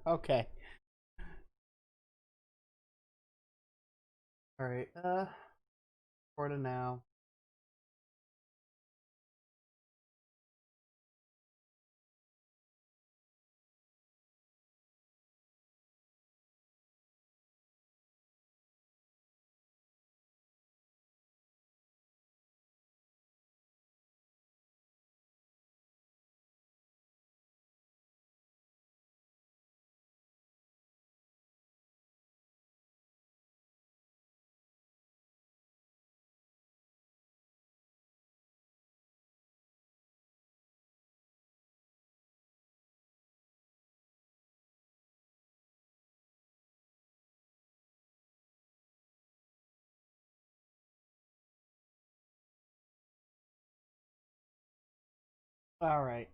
Okay. All right. For the now. All right.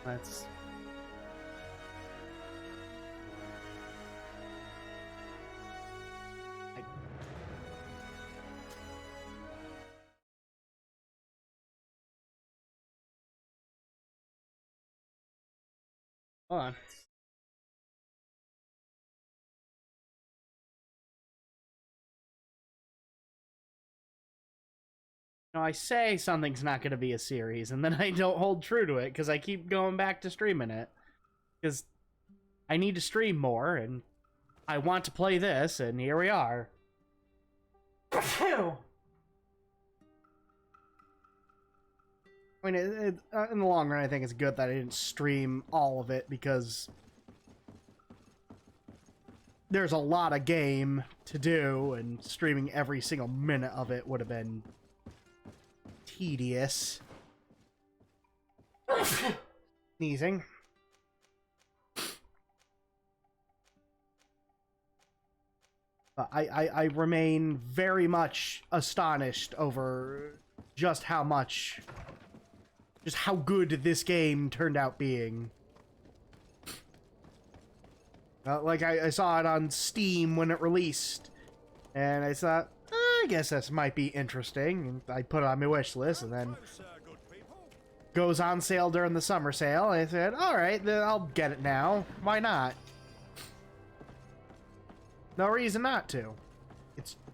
Let's. Hold on. I say something's not going to be a series, and then I don't hold true to it because I keep going back to streaming it. Because I need to stream more, and I want to play this, and here we are. I mean, in the long run, I think it's good that I didn't stream all of it because there's a lot of game to do, and streaming every single minute of it would have been tedious. Sneezing. I remain very much astonished over just how good this game turned out being. Like, I saw it on Steam when it released, and I thought, I guess this might be interesting, and I put it on my wish list, and then goes on sale during the summer sale, and I said, alright, then I'll get it now. Why not? No reason not to.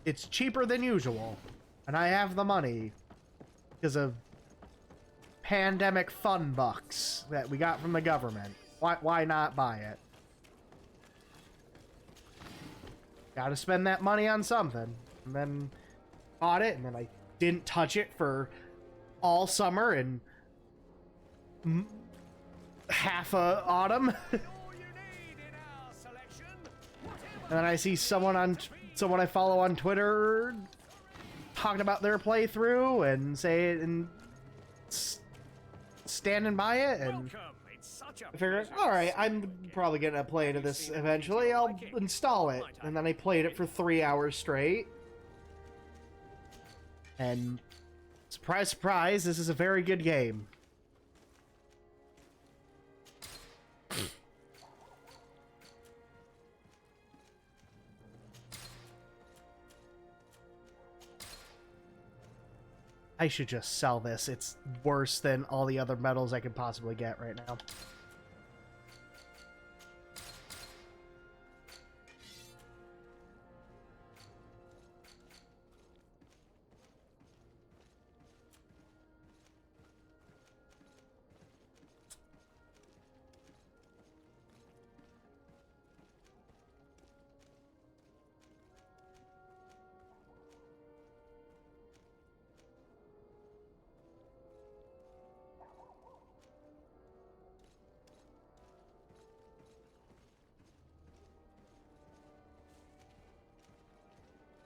It's cheaper than usual, and I have the money because of pandemic fun bucks that we got from the government. Why not buy it? Gotta spend that money on something. And then bought it, and then I didn't touch it for all summer and half a autumn. And then I see someone I follow on Twitter talking about their playthrough and standing by it, and I figured, alright, I'm probably gonna play into this eventually. I'll install it. And then I played it for 3 hours straight. And surprise, surprise, this is a very good game. I should just sell this. It's worse than all the other medals I could possibly get right now.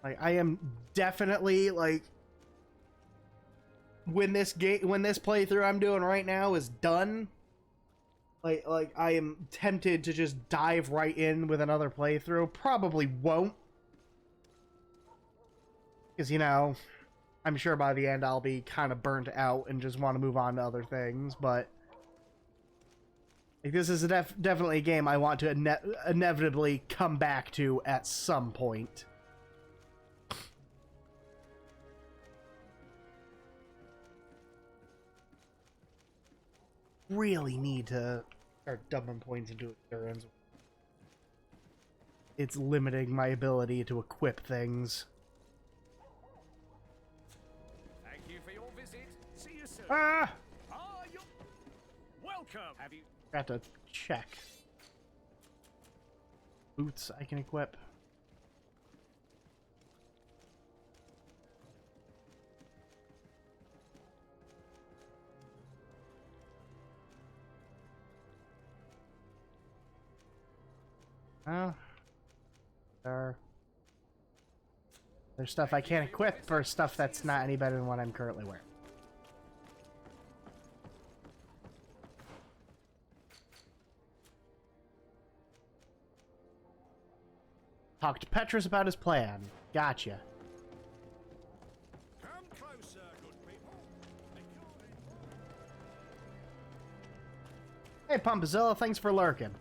Like, I am definitely, like, when this playthrough I'm doing right now is done, like I am tempted to just dive right in with another playthrough. Probably won't, because, you know, I'm sure by the end I'll be kind of burnt out and just want to move on to other things, but like, this is definitely a game I want to inevitably come back to at some point. Really need to Start dumping points into endurance. It's limiting my ability to equip things. Thank you for your visit. See you soon. Ah! You're welcome. Have you? Got to check. Boots I can equip. Oh. There's stuff I can't equip for stuff that's not any better than what I'm currently wearing. Talk to Petrus about his plan. Gotcha. Come closer, good people. Hey, Pumpazilla, thanks for lurking.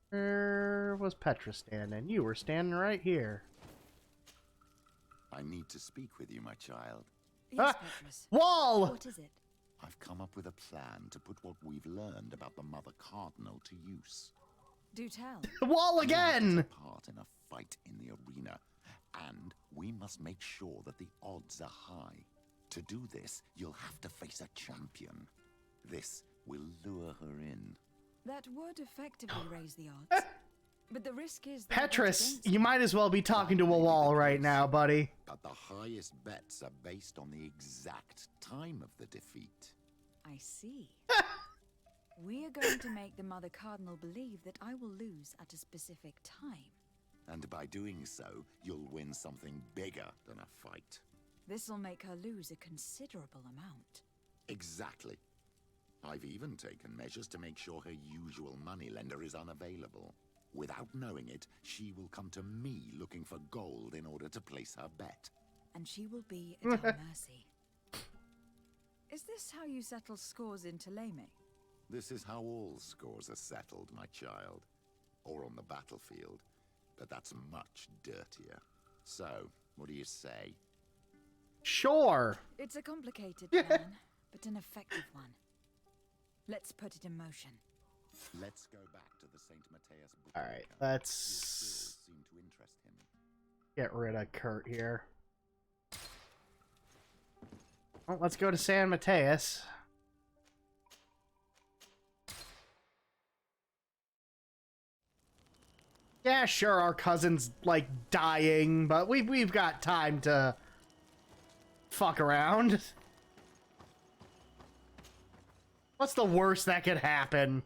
Where was Petrus standing? You were standing right here. I need to speak with you, my child. Yes, Petrus. Wall! What is it? I've come up with a plan to put what we've learned about the Mother Cardinal to use. Do tell. Wall again! You have to take part in a fight in the arena, and we must make sure that the odds are high. To do this, you'll have to face a champion. This will lure her in. That would effectively raise the odds. But the risk is that Petrus, you might as well be talking to a wall right now, buddy. But the highest bets are based on the exact time of the defeat. I see. We are going to make the Mother Cardinal believe that I will lose at a specific time. And by doing so, you'll win something bigger than a fight. This'll make her lose a considerable amount. Exactly. I've even taken measures to make sure her usual moneylender is unavailable. Without knowing it, she will come to me looking for gold in order to place her bet. And she will be at our mercy. Is this how you settle scores in Teleme? This is how all scores are settled, my child. Or on the battlefield. But that's much dirtier. So, what do you say? Sure. It's a complicated plan, but an effective one. Let's put it in motion. Let's go back to the St. Matthias book. Alright, Your let's skills seem to interest him. get rid of Kurt here. Well, let's go to San Mateus. Yeah, sure, our cousin's, like, dying, but we've got time to fuck around. What's the worst that could happen?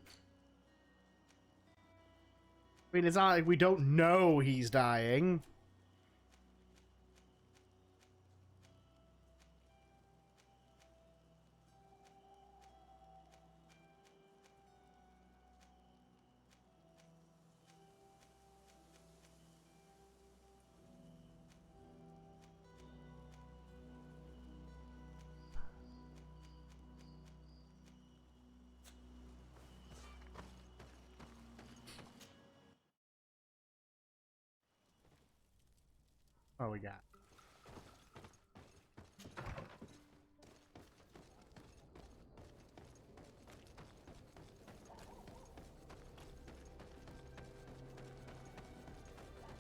I mean, it's not like we don't know he's dying. What we got?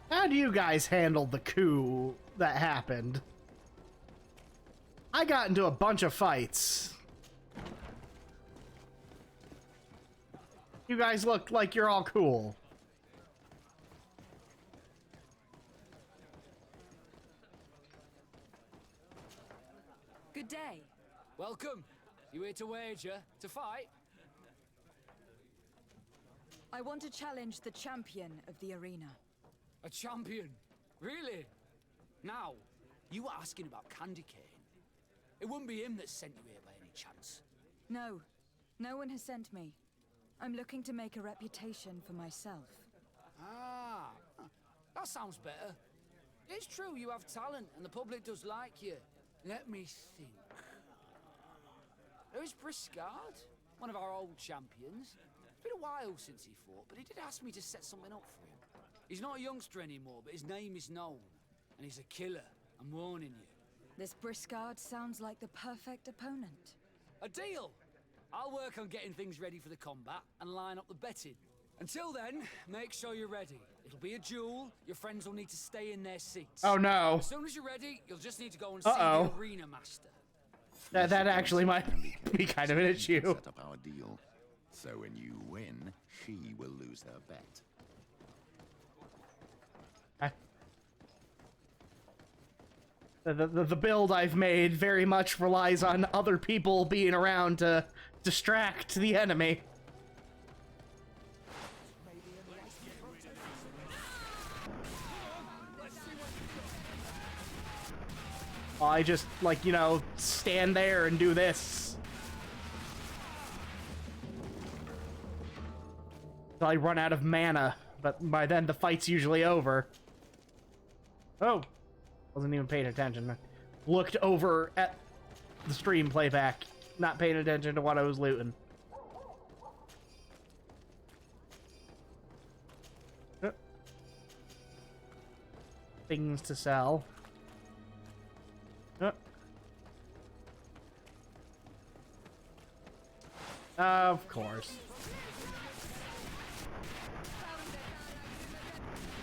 How do you guys handle the coup that happened? I got into a bunch of fights. You guys look like you're all cool. Good day. Welcome. You here to wager? To fight? I want to challenge the champion of the arena. A champion? Really? Now, you were asking about Candy Cane. It wouldn't be him that sent you here by any chance. No, no one has sent me. I'm looking to make a reputation for myself. Ah, that sounds better. It's true you have talent and the public does like you. Let me think. There is Briscard, one of our old champions. It's been a while since he fought, but he did ask me to set something up for him. He's not a youngster anymore, but his name is known. and he's a killer. I'm warning you. This Briscard sounds like the perfect opponent. A deal! I'll work on getting things ready for the combat and line up the betting. Until then, make sure you're ready. It'll be a duel. Your friends will need to stay in their seats. Oh no. As soon as you're ready, you'll just need to go and see Uh-oh. the arena master. That actually might be kind of an issue. Set up our deal. So when you win, she will lose her bet. The build I've made very much relies on other people being around to distract the enemy. I just, like, you know, stand there and do this. Until I run out of mana, but by then the fight's usually over. Oh! Wasn't even paying attention. Looked over at the stream playback, not paying attention to what I was looting. Things to sell. Of course.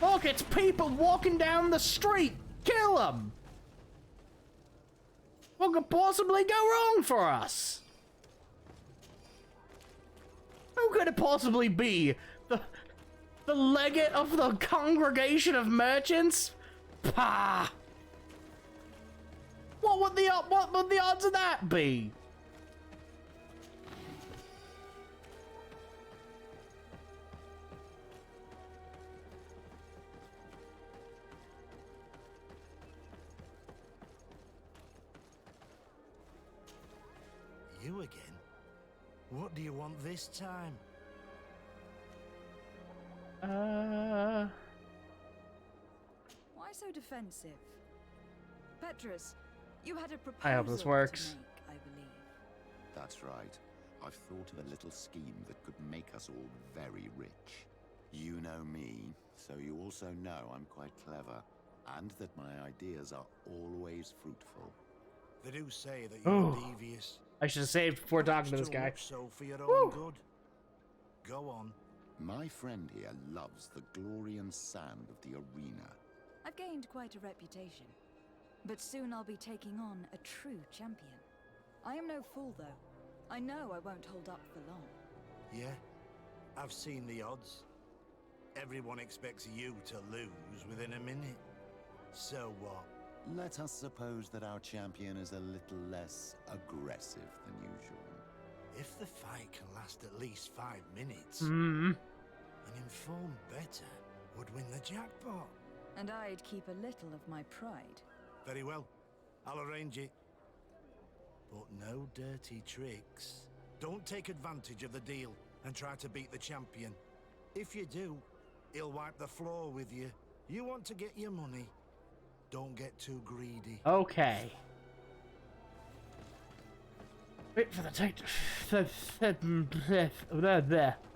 Look, it's people walking down the street! Kill them! What could possibly go wrong for us? Who could it possibly be? The legate of the congregation of merchants? Pah! What would the odds of that be? You again? What do you want this time? Why so defensive? Petrus, you had a proposal I hope this works. to make, I believe. That's right. I've thought of a little scheme that could make us all very rich. You know me, so you also know I'm quite clever, and that my ideas are always fruitful. They do say that you're Oh. devious. I should have saved before talking to this guy. So for your Woo. own good. Go on. My friend here loves the glory and sand of the arena. I've gained quite a reputation. But soon I'll be taking on a true champion. I am no fool, though. I know I won't hold up for long. Yeah, I've seen the odds. Everyone expects you to lose within a minute. So what? Let us suppose that our champion is a little less aggressive than usual. If the fight can last at least 5 minutes, Hmm. an informed bettor would win the jackpot. And I'd keep a little of my pride. Very well, I'll arrange it. But no dirty tricks. Don't take advantage of the deal and try to beat the champion. If you do, he'll wipe the floor with you. You want to get your money. Don't get too greedy. Okay. Wait for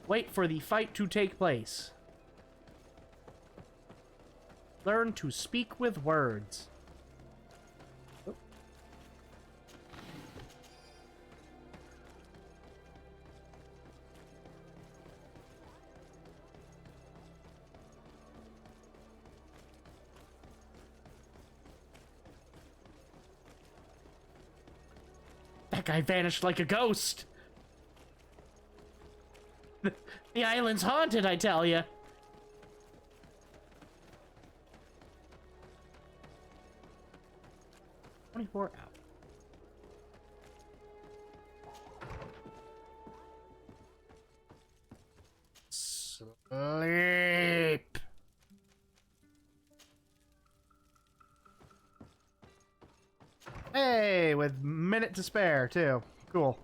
Wait for the fight to take place. Learn to speak with words. Oh. That guy vanished like a ghost. The island's haunted, I tell you. "24 hours. Sleep. Hey, with minute to spare too. Cool.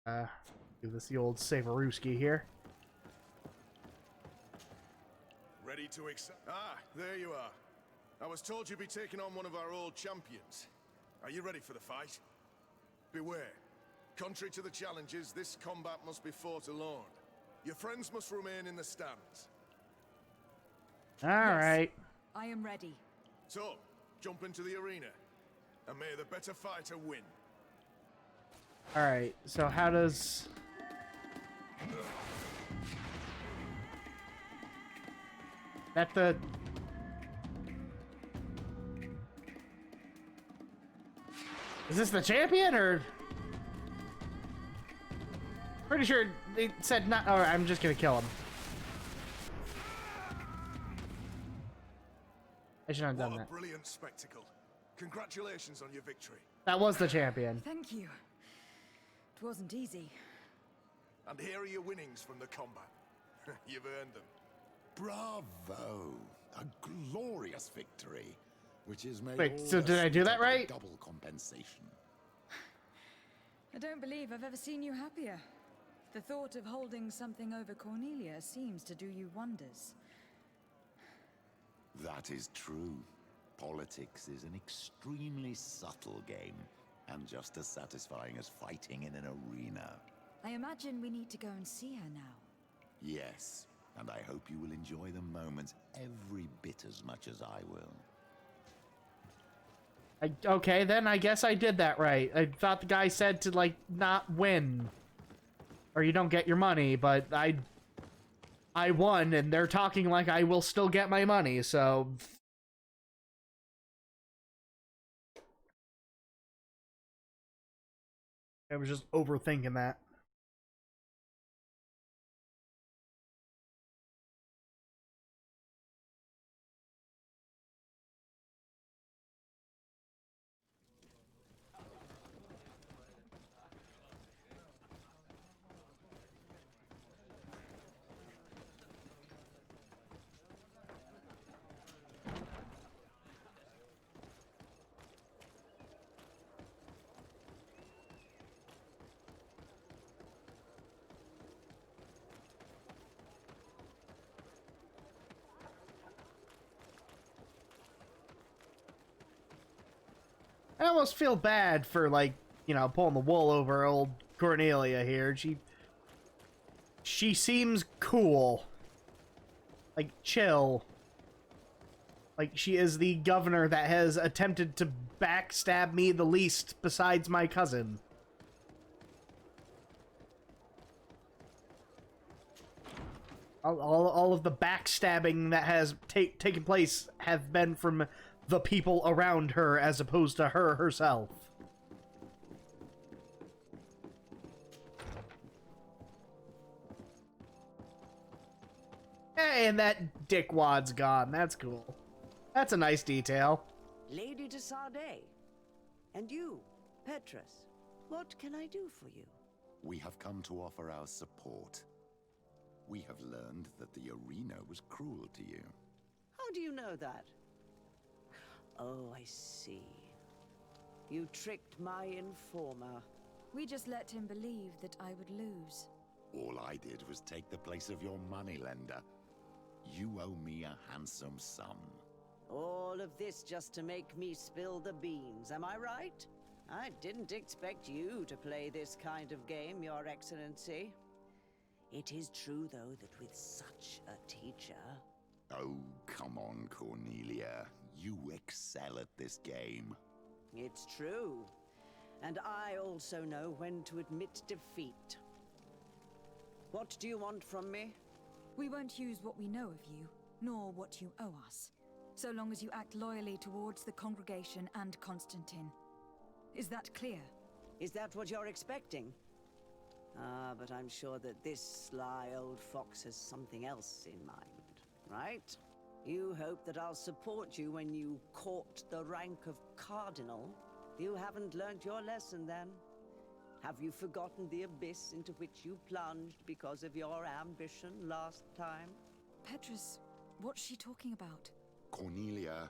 Do this the old Savarooski here. Ready to Ah, there you are. I was told you'd be taking on one of our old champions. Are you ready for the fight? Beware. Contrary to the challenges, this combat must be fought alone. Your friends must remain in the stands. Alright. I am ready. So, jump into the arena, and may the better fighter win. Alright, so how does... That the... Is this the champion, or... Pretty sure they said not... Alright, I'm just gonna kill him. I should not have done What a that. brilliant spectacle. Congratulations on your victory. That was the champion. Thank you. It wasn't easy. And here are your winnings from the combat. You've earned them. Bravo! A glorious victory, which is made Wait, all so the did I do that sweeter by right? Double compensation. I don't believe I've ever seen you happier. The thought of holding something over Cornelia seems to do you wonders. That is true. Politics is an extremely subtle game, and just as satisfying as fighting in an arena. I imagine we need to go and see her now. Yes, and I hope you will enjoy the moments every bit as much as I will. Okay, then I guess I did that right. I thought the guy said to, like, not win. Or you don't get your money, but I won, and they're talking like I will still get my money, so... I was just overthinking that. I almost feel bad for, like, you know, pulling the wool over old Cornelia here. She seems cool. Like, chill. Like, she is the governor that has attempted to backstab me the least besides my cousin. All of the backstabbing that has taken place have been from the people around her as opposed to her herself. Hey, and that dickwad's gone. That's cool. That's a nice detail. Lady de Sardet. And you, Petrus. What can I do for you? We have come to offer our support. We have learned that the arena was cruel to you. How do you know that? Oh, I see. You tricked my informer. We just let him believe that I would lose. All I did was take the place of your moneylender. You owe me a handsome sum. All of this just to make me spill the beans, am I right? I didn't expect you to play this kind of game, Your Excellency. It is true, though, that with such a teacher... Oh, come on, Cornelia. You excel at this game. It's true. And I also know when to admit defeat. What do you want from me? We won't use what we know of you, nor what you owe us, so long as you act loyally towards the congregation and Constantine. Is that clear? Is that what you're expecting? Ah, but I'm sure that this sly old fox has something else in mind, right? You hope that I'll support you when you court the rank of cardinal? You haven't learnt your lesson, then? Have you forgotten the abyss into which you plunged because of your ambition last time? Petrus, what's she talking about? Cornelia,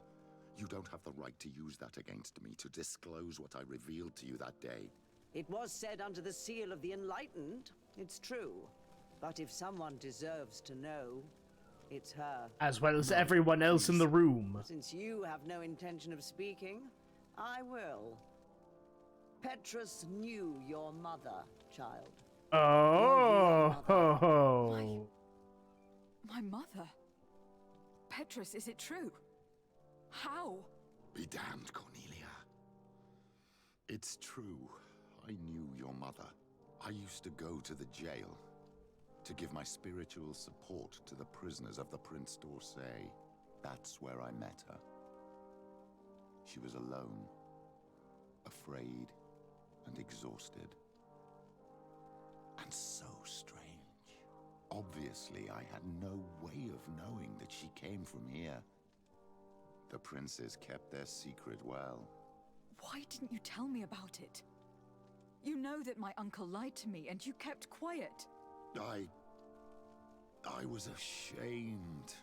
you don't have the right to use that against me, to disclose what I revealed to you that day. It was said under the seal of the Enlightened, it's true. But if someone deserves to know, it's her. As well as everyone else in the room. Since you have no intention of speaking, I will. Petrus knew your mother, child. Oh, ho, ho. My mother? Petrus, is it true? How? Be damned, Cornelia. It's true. I knew your mother. I used to go to the jail to give my spiritual support to the prisoners of the Prince d'Orsay. That's where I met her. She was alone, afraid, and exhausted. And so strange. Obviously, I had no way of knowing that she came from here. The princes kept their secret well. Why didn't you tell me about it? You know that my uncle lied to me, and you kept quiet. I was ashamed.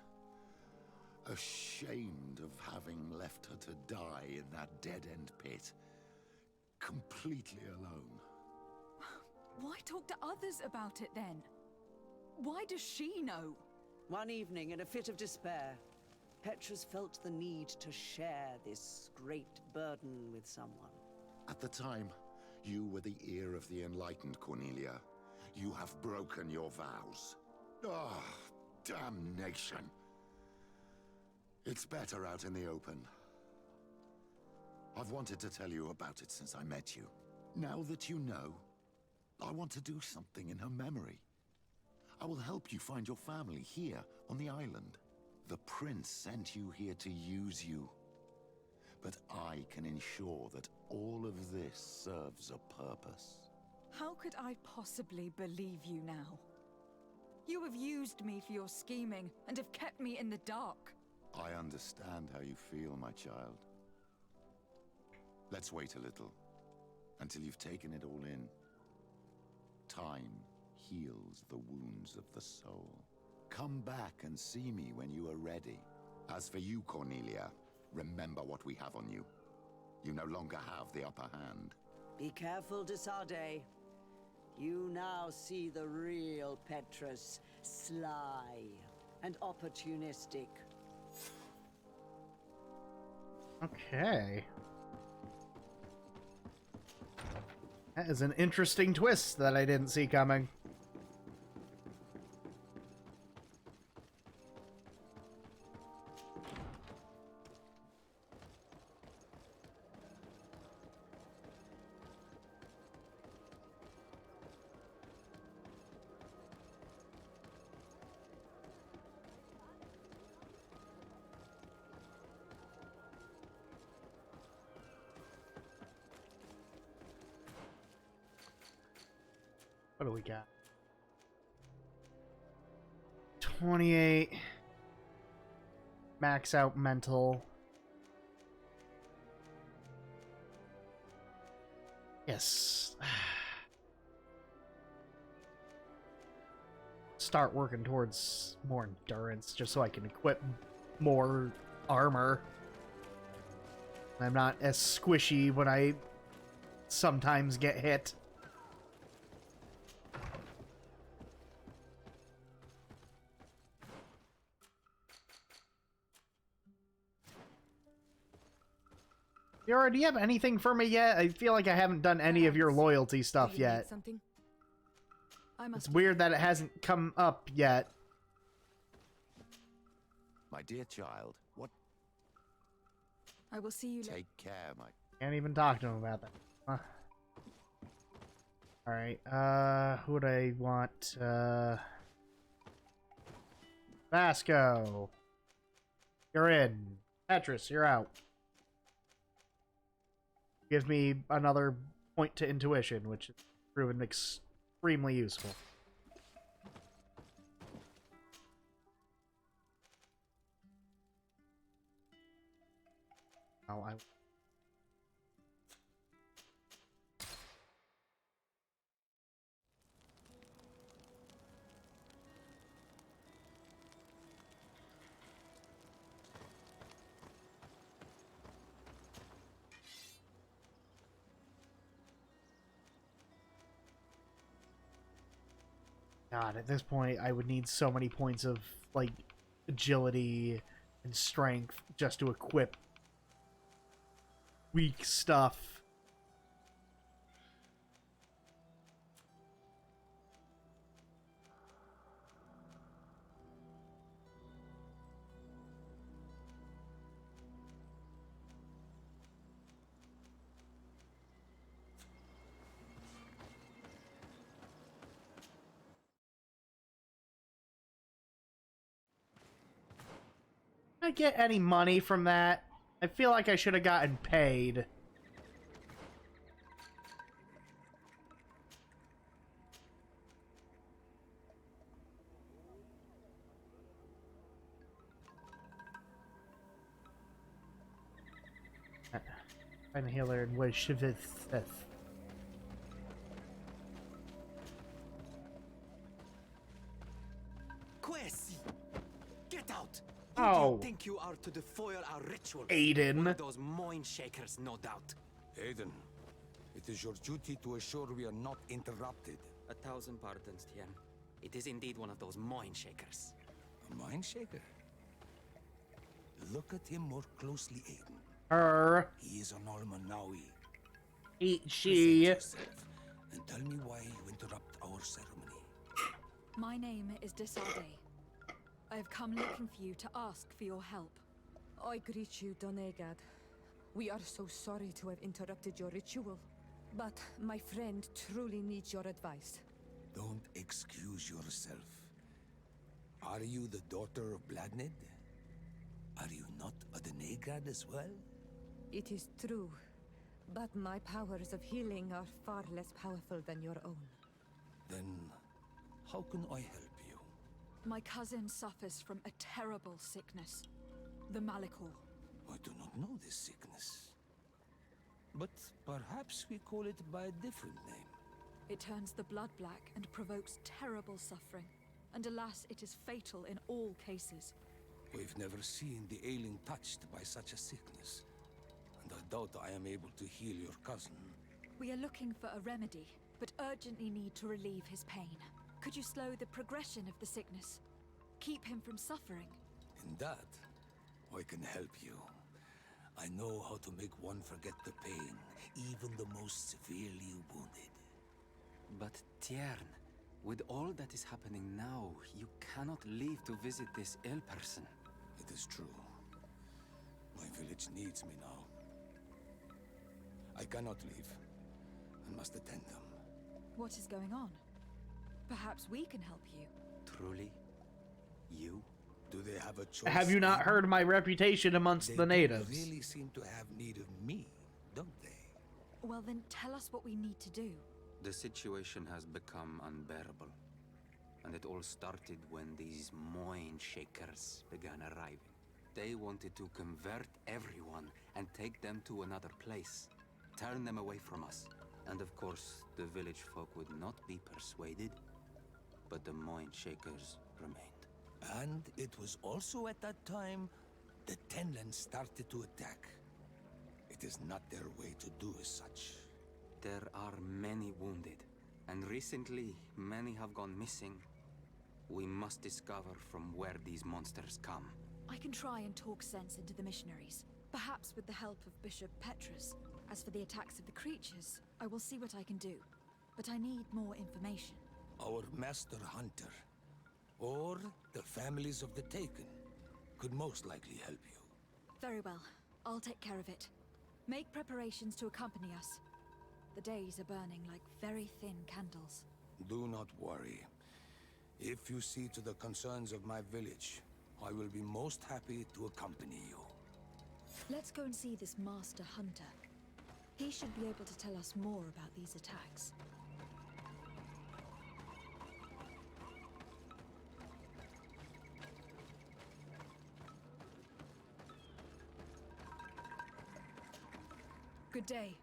Ashamed of having left her to die in that dead-end pit. Completely alone. Why talk to others about it then? Why does she know? One evening, in a fit of despair, Petrus felt the need to share this great burden with someone. At the time, you were the ear of the enlightened, Cornelia. You have broken your vows. Ah, damnation. It's better out in the open. I've wanted to tell you about it since I met you. Now that you know, I want to do something in her memory. I will help you find your family here on the island. The prince sent you here to use you. But I can ensure that all of this serves a purpose. How could I possibly believe you now? You have used me for your scheming and have kept me in the dark. I understand how you feel, my child. Let's wait a little, until you've taken it all in. Time heals the wounds of the soul. Come back and see me when you are ready. As for you, Cornelia, remember what we have on you. You no longer have the upper hand. Be careful, de Sardet. You now see the real Petrus, sly and opportunistic. Okay. That is an interesting twist that I didn't see coming. What do we got? 28. Max out mental. Yes. Start working towards more endurance just so I can equip more armor. I'm not as squishy when I sometimes get hit. Yara, do you have anything for me yet? I feel like I haven't done any of your loyalty stuff yet. Something? It's weird that it hasn't come up yet. My dear child, what? I will see you later. Take care, my... Can't even talk to him about that. Alright, who would I want? Vasco. You're in. Petrus, you're out. Give me another point to intuition, which has proven extremely useful. Oh, I... God, at this point, I would need so many points of, like, agility and strength just to equip weak stuff. Did I get any money from that? I feel like I should have gotten paid. Find a healer and wish Shivith. Quesi! Get out! Oh. Who do you think you are to foil our ritual? Aiden. One of those mind shakers, no doubt. Aiden, it is your duty to assure we are not interrupted. 1,000 pardons, Tien. It is indeed one of those mind shakers. A mind shaker? Look at him more closely, Aiden. Her. He is an Almanawi. Eat Present she. yourself and tell me why you interrupt our ceremony. My name is Desade. I have come looking for you to ask for your help. I greet you, Donegad. We are so sorry to have interrupted your ritual. But my friend truly needs your advice. Don't excuse yourself. Are you the daughter of Bladnid? Are you not a Denegad as well? It is true, but my powers of healing are far less powerful than your own. Then, how can I help you? My cousin suffers from a terrible sickness. The Malikor. I do not know this sickness. But perhaps we call it by a different name. It turns the blood black and provokes terrible suffering. And alas, it is fatal in all cases. We've never seen the ailing touched by such a sickness. And I doubt I am able to heal your cousin. We are looking for a remedy, but urgently need to relieve his pain. Could you slow the progression of the sickness? Keep him from suffering? In that, I can help you. I know how to make one forget the pain, even the most severely wounded. But Tiern, with all that is happening now, you cannot leave to visit this ill person. It is true. My village needs me now. I cannot leave. I must attend them. What is going on? Perhaps we can help you. Truly? You? Do they have a choice? Have you not heard my reputation amongst They the natives? really seem to have need of me, don't they? Well then, tell us what we need to do. The situation has become unbearable. And it all started when these mind shakers began arriving. They wanted to convert everyone and take them to another place. Turn them away from us. And of course, the village folk would not be persuaded. But the mind shakers remained. And it was also at that time the Tenland started to attack. It is not their way to do as such. There are many wounded, and recently many have gone missing. We must discover from where these monsters come. I can try and talk sense into the missionaries, perhaps with the help of Bishop Petrus. As for the attacks of the creatures, I will see what I can do. But I need more information. Our master hunter, or the families of the Taken, could most likely help you. Very well. I'll take care of it. Make preparations to accompany us. The days are burning like very thin candles. Do not worry. If you see to the concerns of my village, I will be most happy to accompany you. Let's go and see this master hunter. He should be able to tell us more about these attacks. Good day.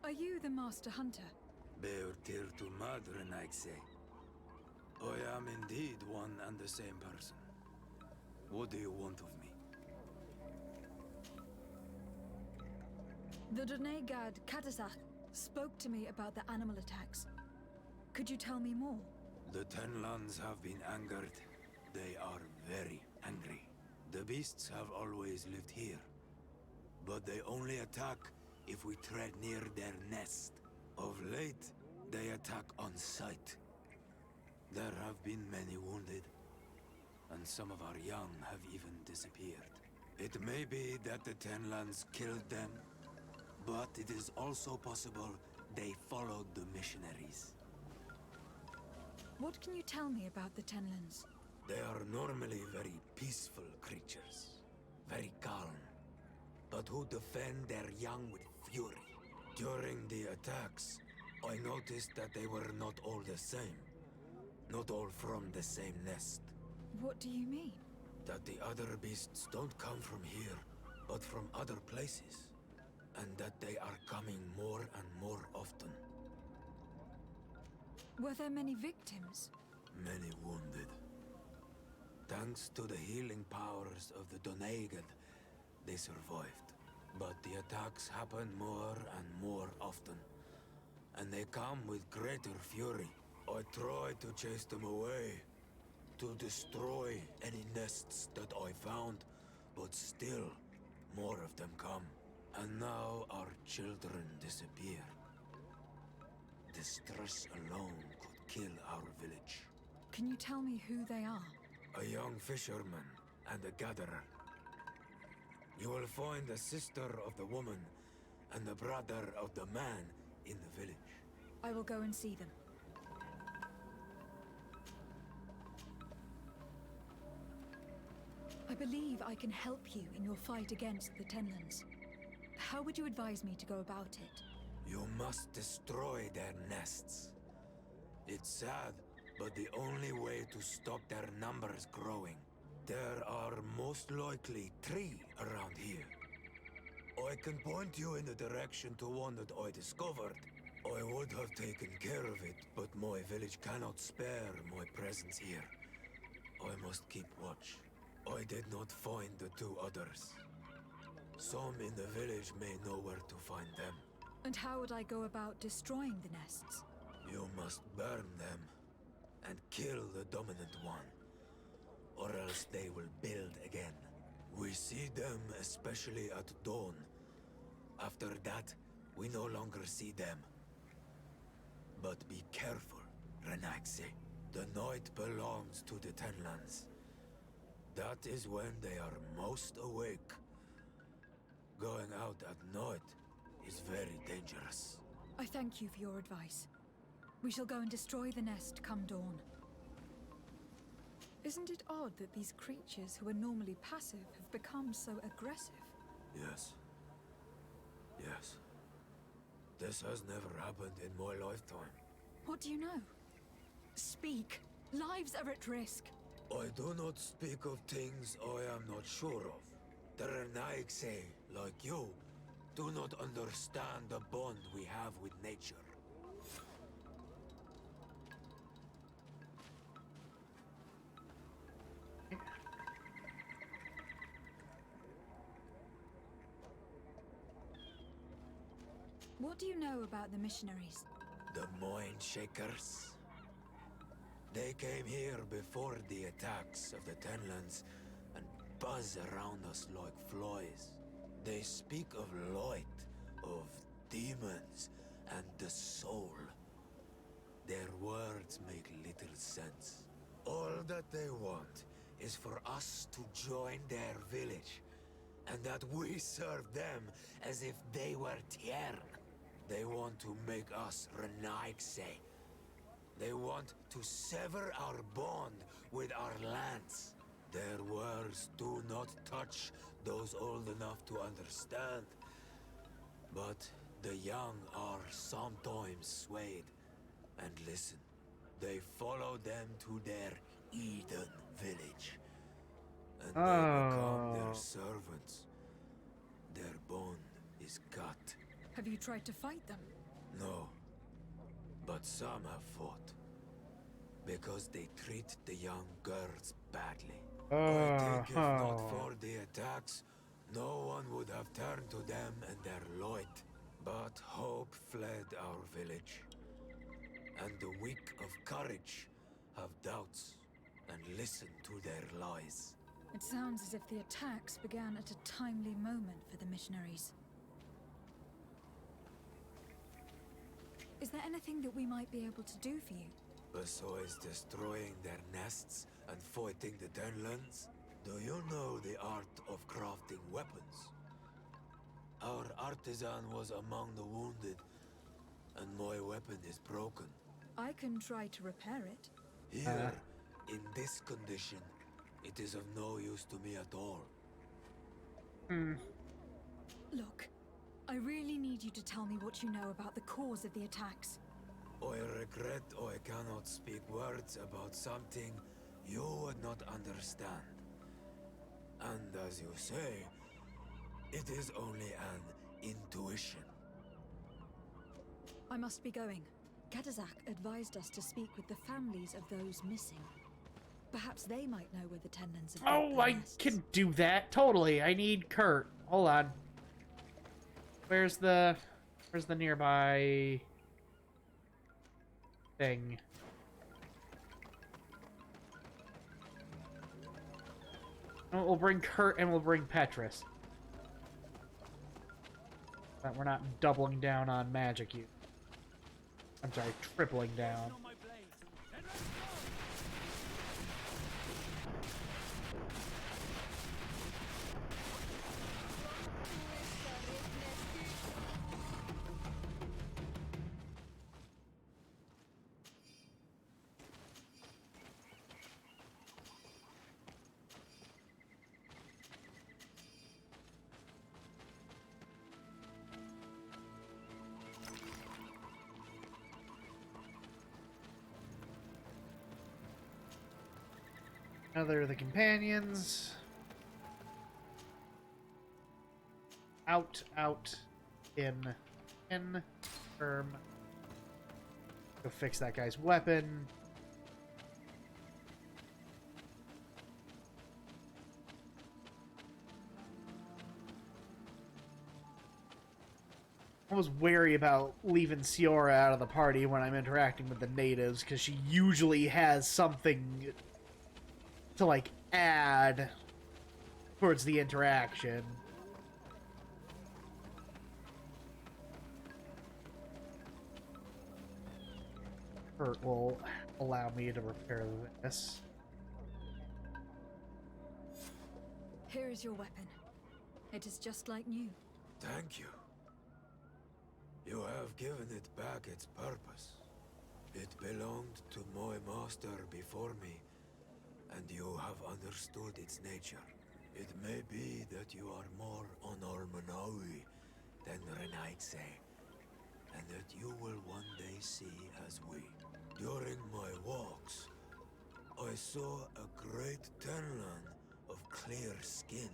Are you the master hunter? Bear tir to Madren, I'd say. I am indeed one and the same person. What do you want of me? The Donegad Katazak spoke to me about the animal attacks. Could you tell me more? The Tenlands have been angered. They are very angry. The beasts have always lived here, but they only attack if we tread near their nest. Of late, they attack on sight. There have been many wounded, and some of our young have even disappeared. It may be that the Tenlands killed them, but it is also possible they followed the missionaries. What can you tell me about the Tenlands? They are normally very peaceful creatures, very calm, but who defend their young with fury. During the attacks, I noticed that they were not all the same. Not all from the same nest. What do you mean? That the other beasts don't come from here, but from other places. And that they are coming more and more often. Were there many victims? Many wounded. Thanks to the healing powers of the Doneigad, they survived. But the attacks happen more and more often. And they come with greater fury. I try to chase them away. To destroy any nests that I found. But still, more of them come. And now our children disappear. Distress alone could kill our village. Can you tell me who they are? A young fisherman and a gatherer. You will find the sister of the woman and the brother of the man in the village. I will go and see them. I believe I can help you in your fight against the Tenlands. How would you advise me to go about it? You must destroy their nests. It's sad, but the only way to stop their numbers growing. There are most likely 3 around here. I can point you in the direction to one that I discovered. I would have taken care of it, but my village cannot spare my presence here. I must keep watch. I did not find the 2 others. Some in the village may know where to find them. And how would I go about destroying the nests? You must burn them and kill the dominant one, or else they will build again. We see them especially at dawn. After that, we no longer see them. But be careful, Renaxe. The night belongs to the Tenlands. That is when they are most awake. Going out at night is very dangerous. I thank you for your advice. We shall go and destroy the nest come dawn. Isn't it odd that these creatures who are normally passive have become so aggressive? Yes. Yes. This has never happened in my lifetime. What do you know? Speak. Lives are at risk. I do not speak of things I am not sure of. The Renaigse, like you, do not understand the bond we have with nature. What do you know about the missionaries? The Mind Shakers. They came here before the attacks of the Tenlands and buzz around us like flies. They speak of light, of demons, and the soul. Their words make little sense. All that they want is for us to join their village, and that we serve them as if they were Tiern. They want to make us Renaigse. They want to sever our bond with our lands. Their words do not touch those old enough to understand. But the young are sometimes swayed. And listen, they follow them to their Eden village. And they become their servants. Their bond is cut. Have you tried to fight them? No. But some have fought. Because they treat the young girls badly. I think if not for the attacks, no one would have turned to them and their light. But hope fled our village. And the weak of courage have doubts and listen to their lies. It sounds as if the attacks began at a timely moment for the missionaries. Is there anything that we might be able to do for you? Besides destroying their nests and fighting the Tenlands, do you know the art of crafting weapons? Our artisan was among the wounded, and my weapon is broken. I can try to repair it. Here, in this condition, it is of no use to me at all. Look, I really need you to tell me what you know about the cause of the attacks. I regret I cannot speak words about something you would not understand. And as you say, it is only an intuition. I must be going. Katazak advised us to speak with the families of those missing. Perhaps they might know where the Tenlands have built Oh, their I nests. can do that. Totally. I need Kurt. Hold on. Where's the nearby thing? Oh, we'll bring Kurt and we'll bring Petrus. That we're not doubling down on magic use. I'm sorry, tripling down. Another of the companions. Out, in, firm. Go fix that guy's weapon. I was wary about leaving Siora out of the party when I'm interacting with the natives, because she usually has something to, like, add towards the interaction. Kurt will allow me to repair this. Here is your weapon. It is just like new. Thank you. You have given it back its purpose. It belonged to my master before me, and you have understood its nature. It may be that you are more on Almanawi than Renaitse, and that you will one day see as we. During my walks, I saw a great Tenlan of clear skin.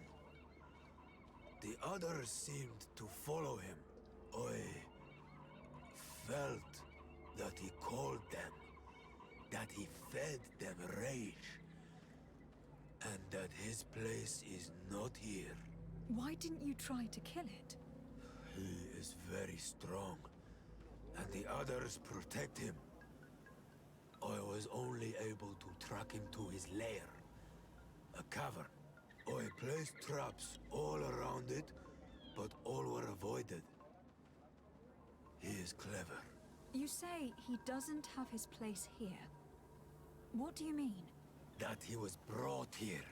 The others seemed to follow him. I felt that he called them, that he fed them rage, and that his place is not here. Why didn't you try to kill it? He is very strong, and the others protect him. I was only able to track him to his lair, a cavern. I placed traps all around it, but all were avoided. He is clever. You say he doesn't have his place here. What do you mean? That he was brought here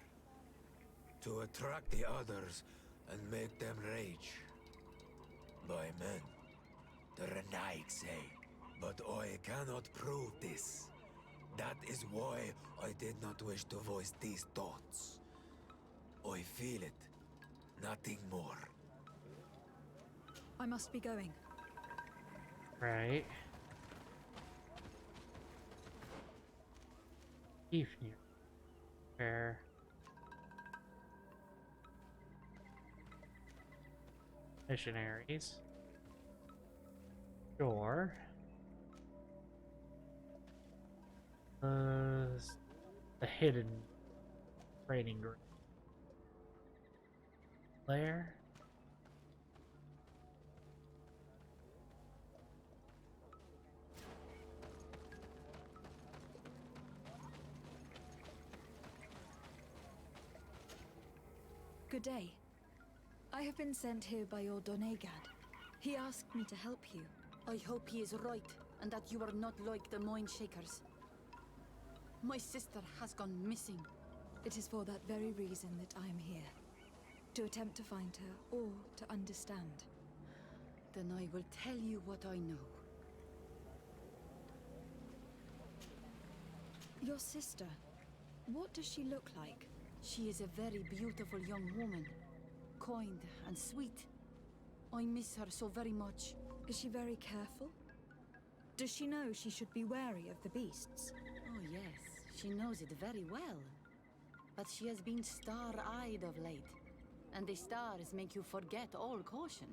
to attract the others and make them rage. By men, the Renaig say. But I cannot prove this. That is why I did not wish to voice these thoughts. I feel it, nothing more. I must be going. Right. Evening. Fair. Missionaries. Sure. The hidden training group. There. Good day. I have been sent here by your Donegad. He asked me to help you. I hope he is right, and that you are not like the Mind Shakers. My sister has gone missing. It is for that very reason that I am here. To attempt to find her, or to understand. Then I will tell you what I know. Your sister, what does she look like? She is a very beautiful young woman. Kind and sweet. I miss her so very much. Is she very careful? Does she know she should be wary of the beasts? Oh yes, she knows it very well. But she has been star-eyed of late. And the stars make you forget all caution.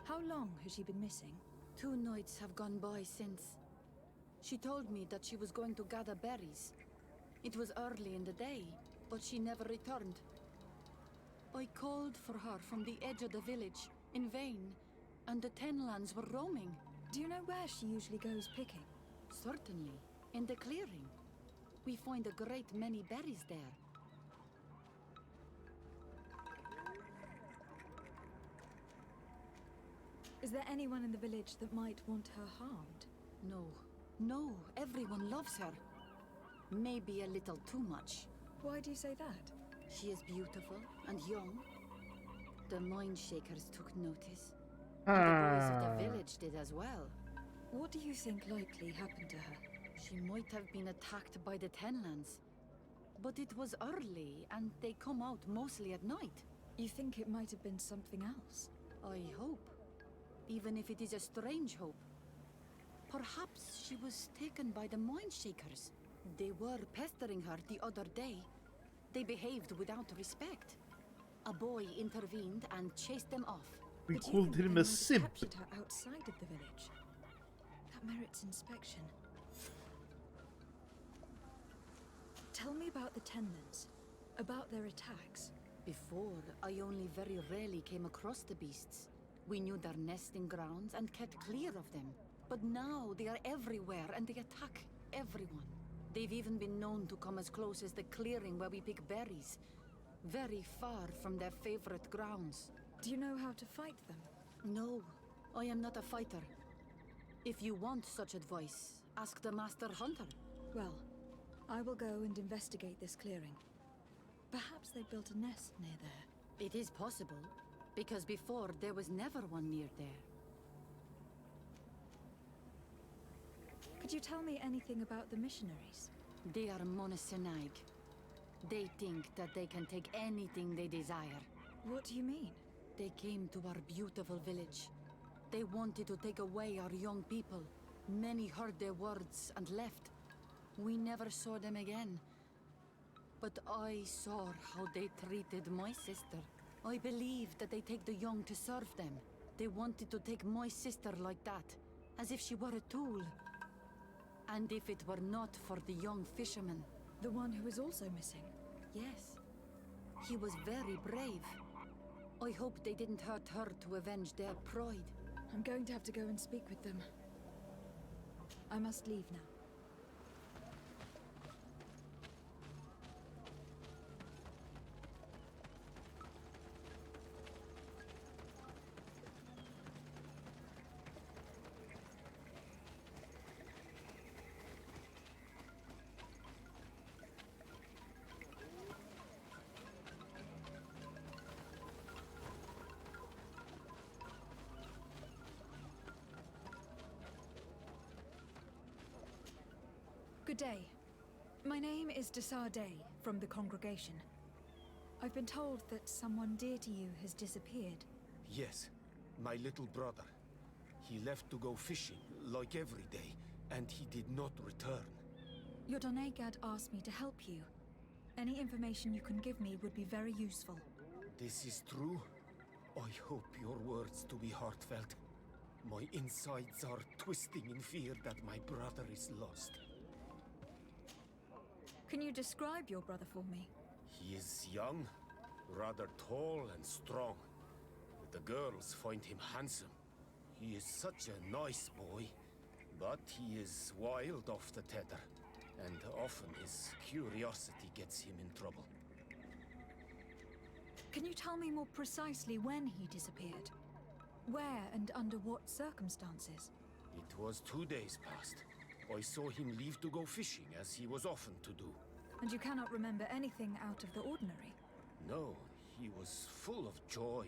How long has she been missing? 2 nights have gone by since. She told me that she was going to gather berries. It was early in the day, but she never returned. I called for her from the edge of the village, in vain, and the Tenlands were roaming. Do you know where she usually goes picking? Certainly, in the clearing. We find a great many berries there. Is there anyone in the village that might want her harmed? No, everyone loves her. Maybe a little too much. Why do you say that? She is beautiful and young. The Mind Shakers took notice. And the boys of the village did as well. What do you think likely happened to her? She might have been attacked by the Tenlands. But it was early, and they come out mostly at night. You think it might have been something else? I hope. Even if it is a strange hope. Perhaps she was taken by the Mind Shakers. They were pestering her the other day. They behaved without respect. A boy intervened and chased them off. We But you called think him they a might have simp. captured her outside of the village. That merits inspection. Tell me about the Tenlands. About their attacks. Before, I only very rarely came across the beasts. We knew their nesting grounds and kept clear of them. But now they are everywhere and they attack everyone. They've even been known to come as close as the clearing where we pick berries. Very far from their favorite grounds. Do you know how to fight them? No, I am not a fighter. If you want such advice, ask the Master Hunter. Well, I will go and investigate this clearing. Perhaps they built a nest near there. It is possible, because before there was never one near there. Could you tell me anything about the missionaries? They are monosynaig. They think that they can take anything they desire. What do you mean? They came to our beautiful village. They wanted to take away our young people. Many heard their words and left. We never saw them again. But I saw how they treated my sister. I believe that they take the young to serve them. They wanted to take my sister like that, as if she were a tool. And if it were not for the young fisherman. The one who is also missing? Yes. He was very brave. I hope they didn't hurt her to avenge their pride. I'm going to have to go and speak with them. I must leave now. Good day. My name is Desarday, from the congregation. I've been told that someone dear to you has disappeared. Yes, my little brother. He left to go fishing, like every day, and he did not return. Your Donegad asked me to help you. Any information you can give me would be very useful. This is true? I hope your words to be heartfelt. My insides are twisting in fear that my brother is lost. Can you describe your brother for me? He is young, rather tall and strong. The girls find him handsome. He is such a nice boy, but he is wild off the tether, and often his curiosity gets him in trouble. Can you tell me more precisely when he disappeared? Where and under what circumstances? It was 2 days past. I saw him leave to go fishing, as he was often to do. And you cannot remember anything out of the ordinary? No, he was full of joy,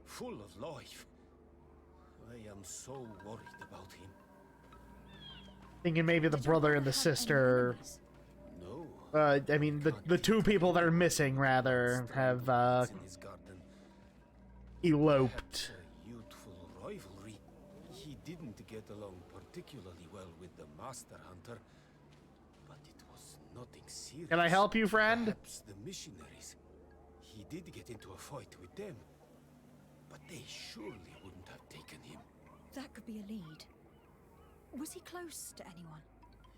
full of life. I am so worried about him. Thinking maybe the brother and the sister. No. I mean, the two people that are missing, rather, have, eloped. A youthful rivalry. He didn't get along particularly well with the Master Hunter, but it was nothing serious. Can I help you, friend? Perhaps the missionaries. He did get into a fight with them, but they surely wouldn't have taken him. That could be a lead. Was he close to anyone?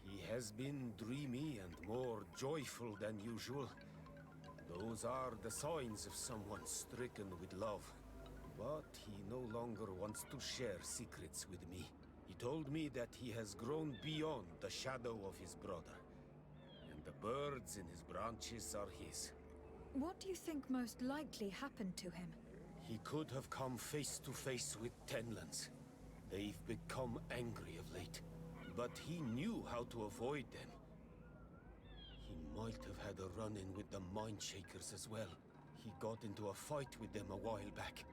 He has been dreamy and more joyful than usual. Those are the signs of someone stricken with love. But he no longer wants to share secrets with me. He told me that he has grown beyond the shadow of his brother. And the birds in his branches are his. What do you think most likely happened to him? He could have come face to face with Tenlands. They've become angry of late, but he knew how to avoid them. He might have had a run-in with the Mindshakers as well. He got into a fight with them a while back,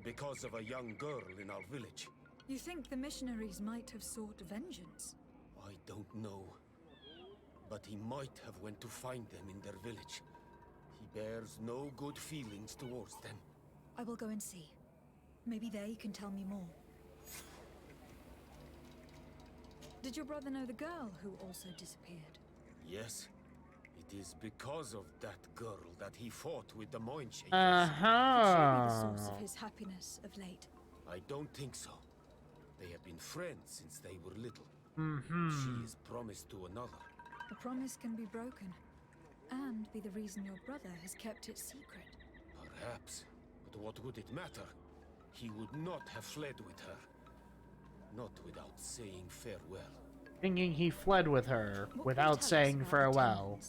because of a young girl in our village. You think the missionaries might have sought vengeance? I don't know, but he might have went to find them in their village. He bears no good feelings towards them. I will go and see. Maybe they can tell me more. Did your brother know the girl who also disappeared? Yes. It is because of that girl that he fought with the Mindshakers. Could she be the source of his happiness of late? I don't think so. They have been friends since they were little. Mm-hmm. She is promised to another. A promise can be broken, and be the reason your brother has kept it secret. Perhaps. But what would it matter? He would not have fled with her. Not without saying farewell. Thinking he fled with her without saying farewell.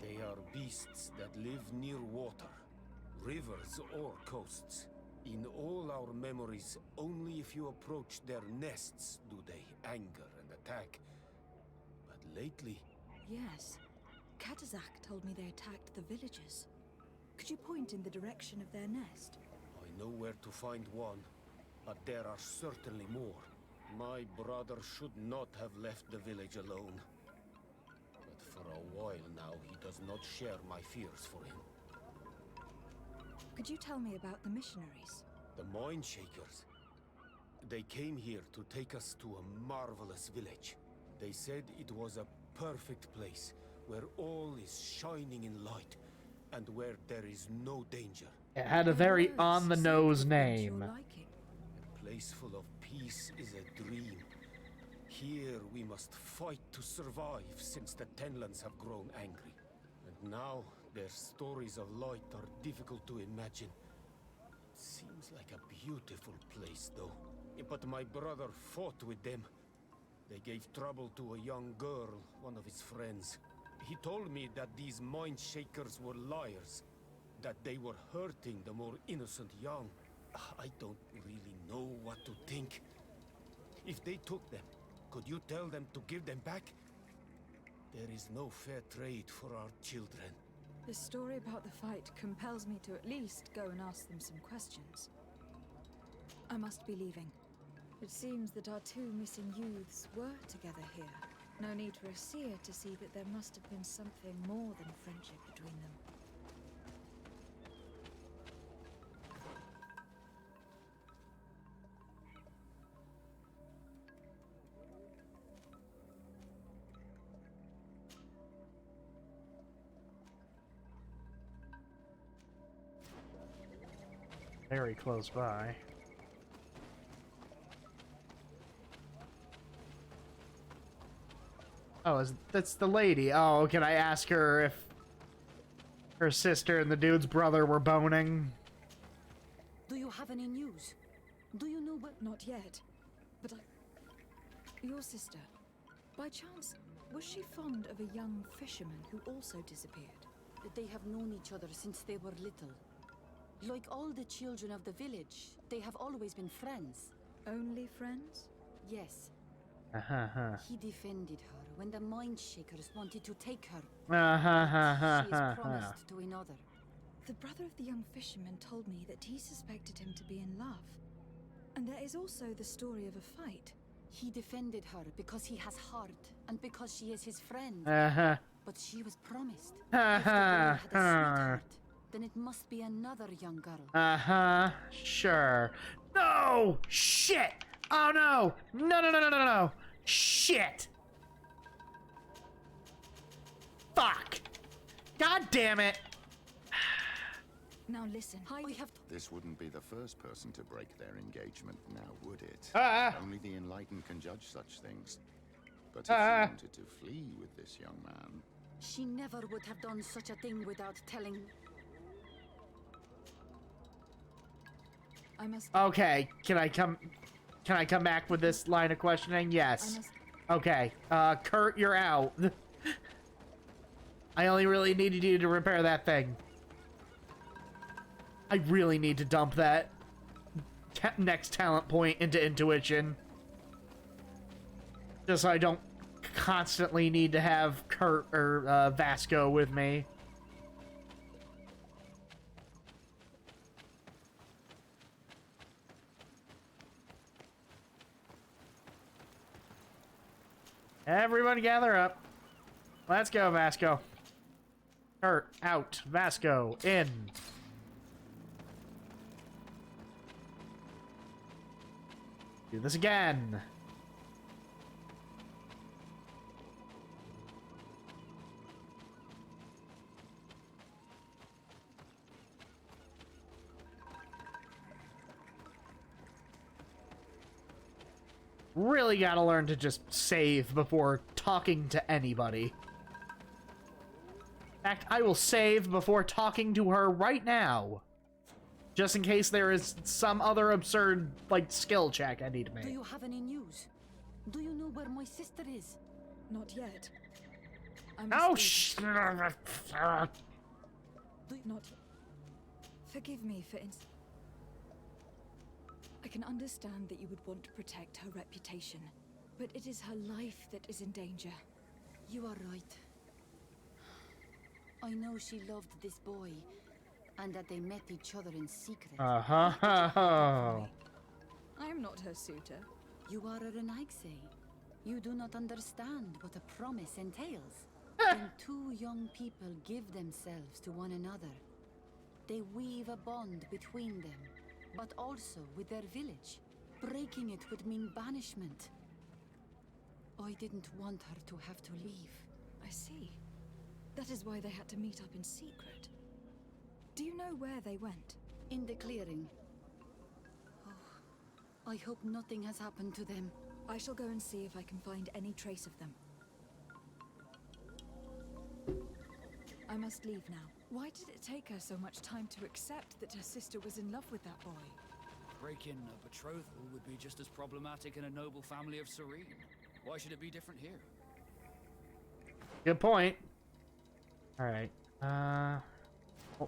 They are beasts that live near water, rivers or coasts. In all our memories, only if you approach their nests do they anger and attack. But lately... Yes. Katazak told me they attacked the villagers. Could you point in the direction of their nest? I know where to find one, but there are certainly more. My brother should not have left the village alone. But for a while now, he does not share my fears for him. Could you tell me about the missionaries? The Mindshakers. They came here to take us to a marvelous village. They said it was a perfect place, where all is shining in light, and where there is no danger. It had a very on-the-nose name. A place full of peace is a dream. Here we must fight to survive, since the Tenlands have grown angry. And now their stories of light are difficult to imagine. It seems like a beautiful place, though. But my brother fought with them. They gave trouble to a young girl, one of his friends. He told me that these Mindshakers were liars, that they were hurting the more innocent young. I don't really know what to think. If they took them, could you tell them to give them back? There is no fair trade for our children. The story about the fight compels me to at least go and ask them some questions. I must be leaving. It seems that our two missing youths were together here. No need for a seer to see that there must have been something more than friendship between them. Very close by. Oh, that's the lady. Oh, can I ask her if her sister and the dude's brother were boning? Do you have any news? Do you know what? Not yet. But your sister, By chance, was she fond of a young fisherman who also disappeared? They have known each other since they were little. Like all the children of the village, they have always been friends. Only friends? Yes. Uh-huh. He defended her when the mind shakers wanted to take her. She is promised to another. The brother of the young fisherman told me that he suspected him to be in love. And there is also the story of a fight. He defended her because he has heart, and because she is his friend. But she was promised. If the boy had a sweetheart, then it must be another young girl. Sure. No! Shit! Oh no! No! Shit! Fuck! God damn it! Now listen, we have to... This wouldn't be the first person to break their engagement now, would it? Only the enlightened can judge such things. But if she wanted to flee with this young man... She never would have done such a thing without telling... I must... Okay, can I come back with this line of questioning? Yes. Okay, Kurt, you're out. I only really needed you to repair that thing. I really need to dump that next talent point into intuition. Just so I don't constantly need to have Kurt or Vasco with me. Everyone gather up. Let's go, Vasco. Kurt, out. Vasco, in. Do this again. Really gotta learn to just save before talking to anybody. In fact, I will save before talking to her right now. Just in case there is some other absurd, like, skill check I need to make. Do you have any news? Do you know where my sister is? Not yet. Oh, Not... Forgive me for I can understand that you would want to protect her reputation, but it is her life that is in danger. You are right. I know she loved this boy, and that they met each other in secret. I am not her suitor. You are a Renaigse. You do not understand what a promise entails. When two young people give themselves to one another, they weave a bond between them, but also with their village. Breaking it would mean banishment. I didn't want her to have to leave. I see. That is why they had to meet up in secret. Do you know where they went? In the clearing. Oh, I hope nothing has happened to them. I shall go and see if I can find any trace of them. I must leave now. Why did it take her so much time to accept that her sister was in love with that boy? Breaking a betrothal would be just as problematic in a noble family of Serene. Why should it be different here? Good point. Alright.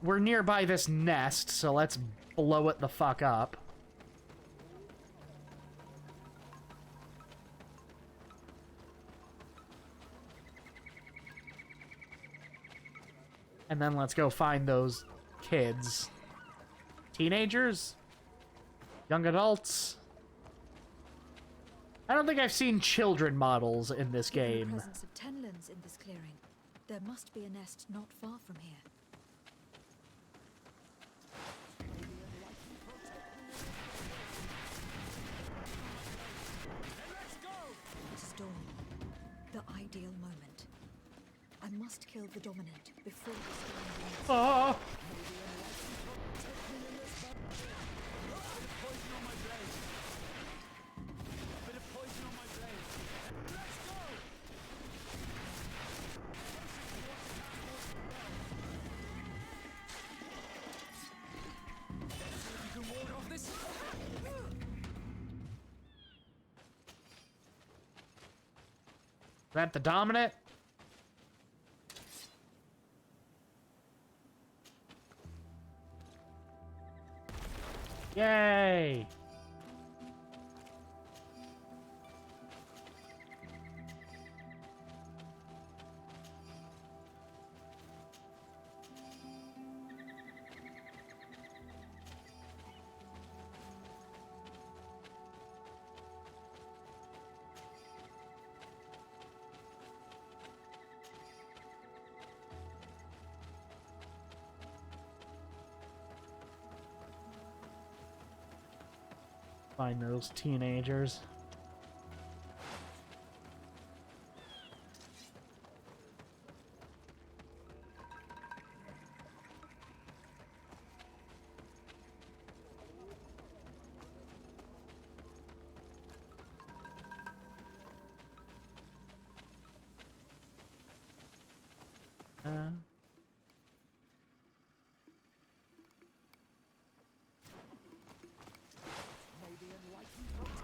We're nearby this nest, so let's blow it the fuck up. And then let's go find those kids. Teenagers? Young adults? I don't think I've seen children models in this game. The presence of tenlands in this clearing. There must be a nest not far from here. Storm. The ideal moment. I must kill the dominant before the storm begins. that the dominant? Yay! Find those teenagers.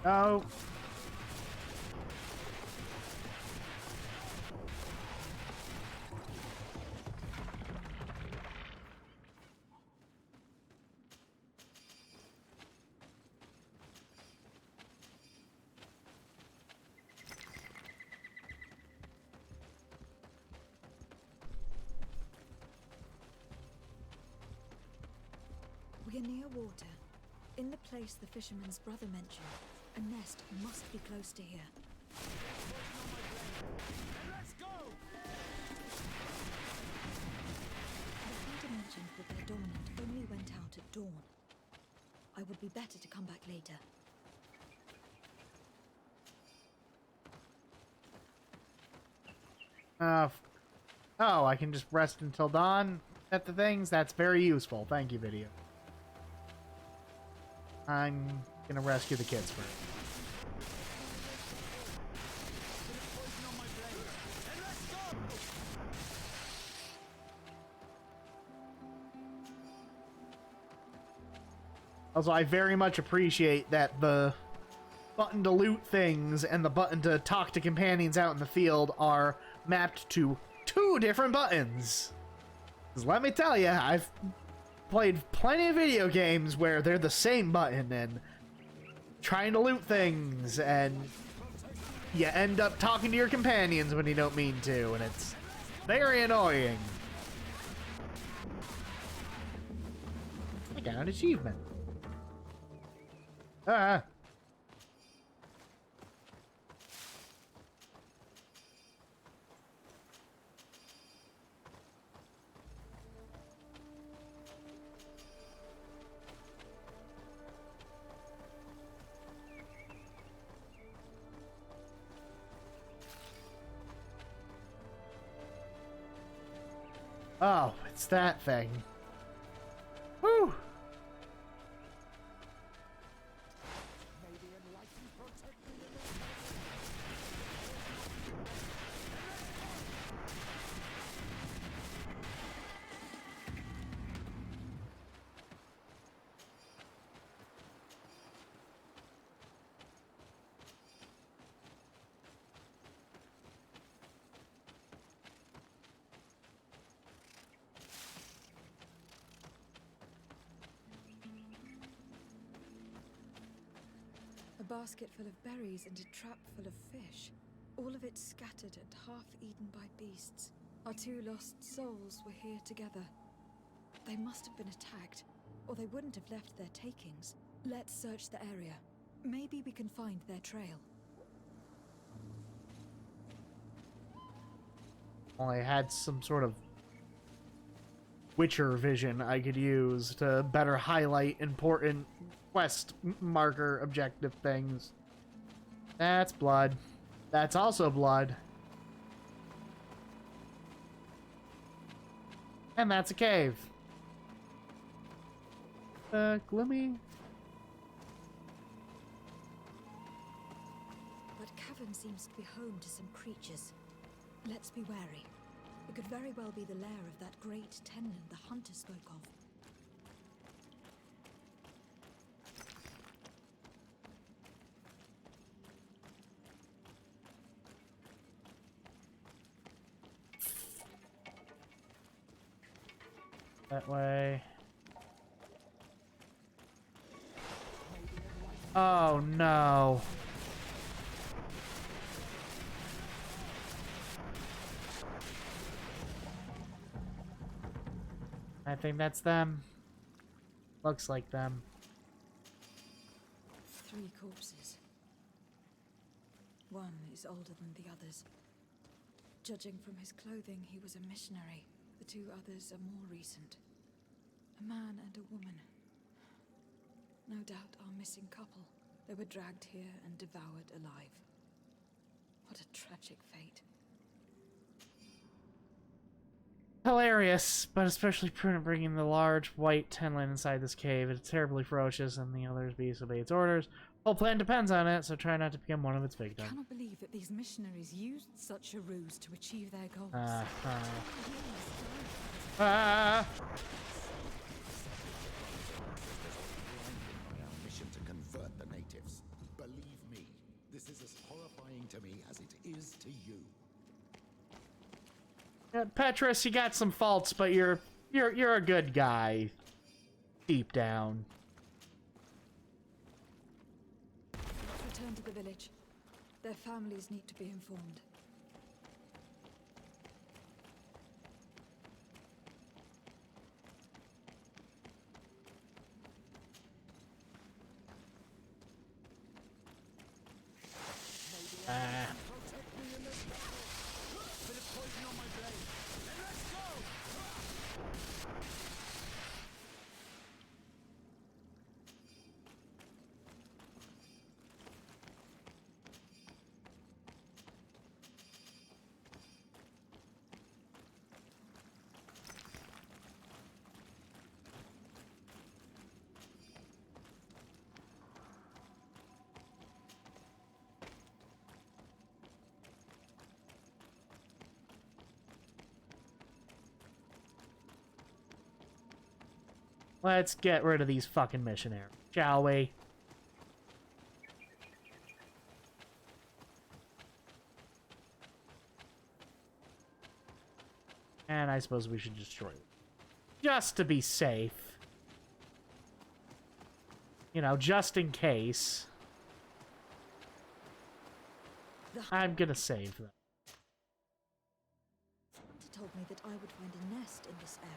Oh. We are near water. In the place the fisherman's brother mentioned. A nest must be close to here. Let's go! The hunter mentioned that their dominant only went out at dawn. I would be better to come back later. Oh, I can just rest until dawn at the things? That's very useful. Thank you, video. I'm gonna rescue the kids first. Also, I very much appreciate that the button to loot things and the button to talk to companions out in the field are mapped to 2 different buttons. 'Cause let me tell you, I've played plenty of video games where they're the same button and trying to loot things, and you end up talking to your companions when you don't mean to, and it's very annoying. I got an achievement. Ah. Oh, it's that thing. Whew. A basket full of berries and a trap full of fish. All of it scattered and half eaten by beasts. Our 2 lost souls were here together. They must have been attacked, or they wouldn't have left their takings. Let's search the area. Maybe we can find their trail. Well, I had some sort of Witcher vision I could use to better highlight important quest marker objective things. That's blood. That's also blood. And that's a cave. Gloomy. That cavern seems to be home to some creatures. Let's be wary. It could very well be the lair of that great tenland the hunter spoke of. That way. Oh no. I think that's them. Looks like them. 3 corpses. One is older than the others. Judging from his clothing, he was a missionary. The 2 others are more recent. A man and a woman. No doubt our missing couple. They were dragged here and devoured alive. What a tragic fate. Hilarious, but especially prudent bringing the large white tenlin inside this cave. It's terribly ferocious and the others beast obey its orders. Whole plan depends on it, so try not to become one of its I victims. cannot believe that these missionaries used such a ruse to achieve their goals. Our mission to convert the natives. Believe me, this is as horrifying to me as it is to you. Petrus, you got some faults, but you're a good guy. Deep down. Let's return to the village. Their families need to be informed. Let's get rid of these fucking missionaries, shall we? And I suppose we should destroy them. Just to be safe. You know, just in case. I'm gonna save them. He told me that I would find a nest in this area.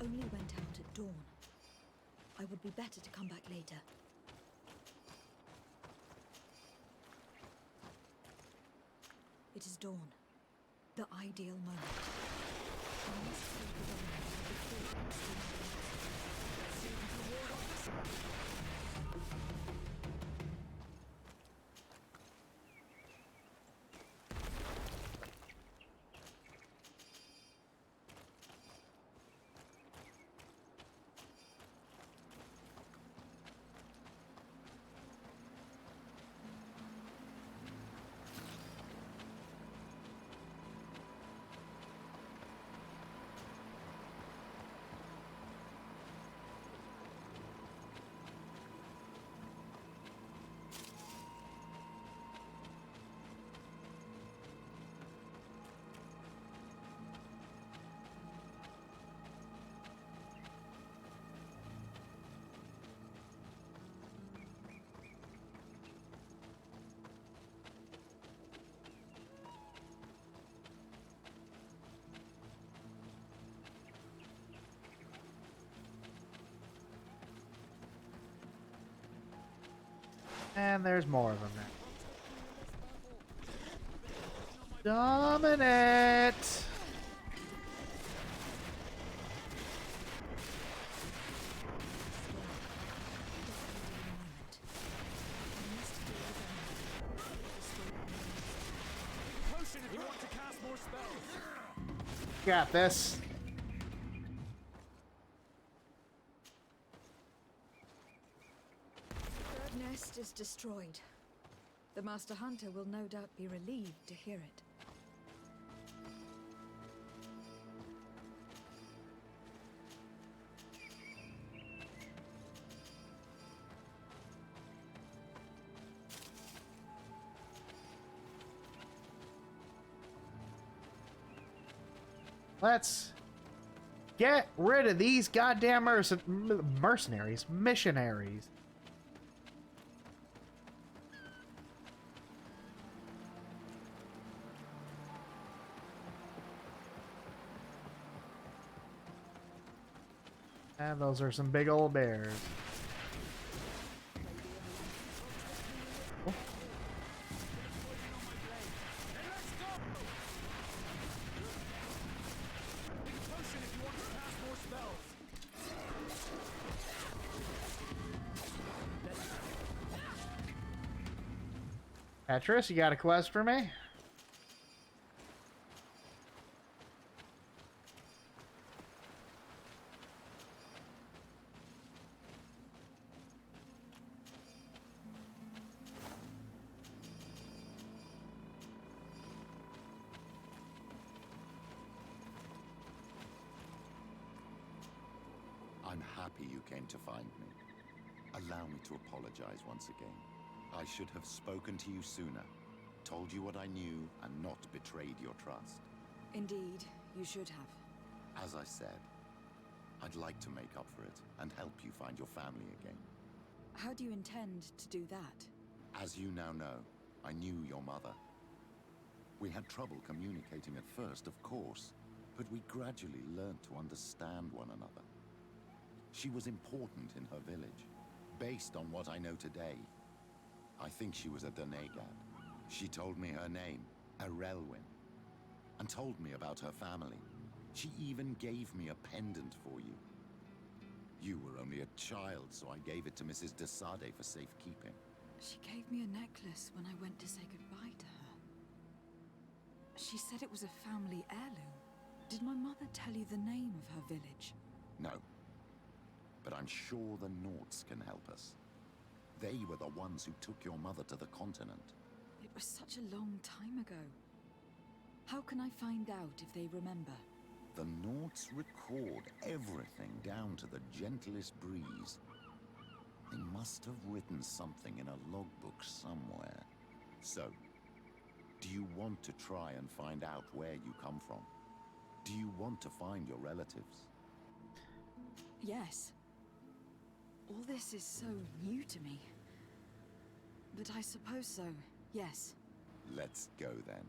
Only went out at dawn. I would be better to come back later. It is dawn. The ideal moment. I must save the dominant before And there's more of them now. Dominate! Potion if you want to cast more spells. Got this. The nest is destroyed. The Master Hunter will no doubt be relieved to hear it. Let's get rid of these goddamn mercenaries. Missionaries. And those are some big old bears. Oh. Petrus, you got a quest for me? I'm happy you came to find me. Allow me to apologize once again. I should have spoken to you sooner, told you what I knew, and not betrayed your trust. Indeed, you should have. As I said, I'd like to make up for it and help you find your family again. How do you intend to do that? As you now know, I knew your mother. We had trouble communicating at first, of course, but we gradually learned to understand one another. She was important in her village. Based on what I know today, I think she was a Donegad. She told me her name, Arelwyn, and told me about her family. She even gave me a pendant for you. You were only a child, so I gave it to Mrs. de Sade for safekeeping. She gave me a necklace when I went to say goodbye to her. She said it was a family heirloom. Did my mother tell you the name of her village? No. But I'm sure the Norts can help us. They were the ones who took your mother to the continent. It was such a long time ago. How can I find out if they remember? The Norts record everything down to the gentlest breeze. They must have written something in a logbook somewhere. So, do you want to try and find out where you come from? Do you want to find your relatives? Yes. All this is so new to me. But I suppose so, yes. Let's go then.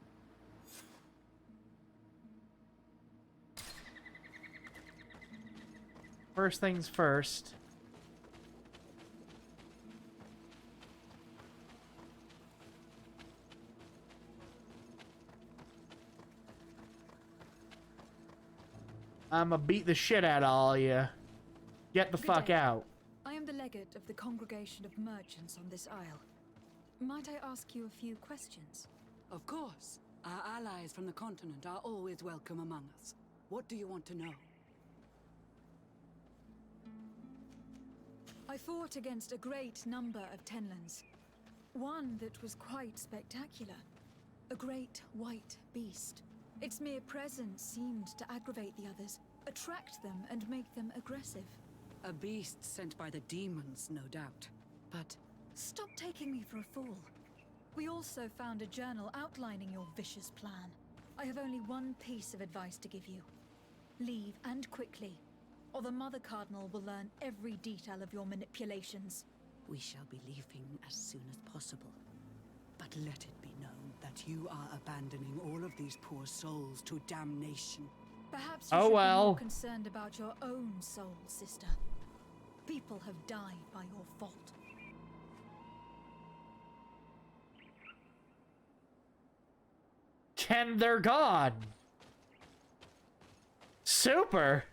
First things first. I'ma beat the shit out of all you. Get the Good fuck day. out. I am the legate of the Congregation of Merchants on this isle. Might I ask you a few questions? Of course. Our allies from the continent are always welcome among us. What do you want to know? I fought against a great number of Tenlands. One that was quite spectacular. A great white beast. Its mere presence seemed to aggravate the others, attract them and make them aggressive. A beast sent by the demons, no doubt. But stop taking me for a fool. We also found a journal outlining your vicious plan. I have only one piece of advice to give you. Leave, and quickly, or the Mother Cardinal will learn every detail of your manipulations. we shall be leaving as soon as possible. But let it be known that you are abandoning all of these poor souls to damnation. Perhaps you should be more concerned about your own soul, sister. People have died by your fault. And they're gone. Super.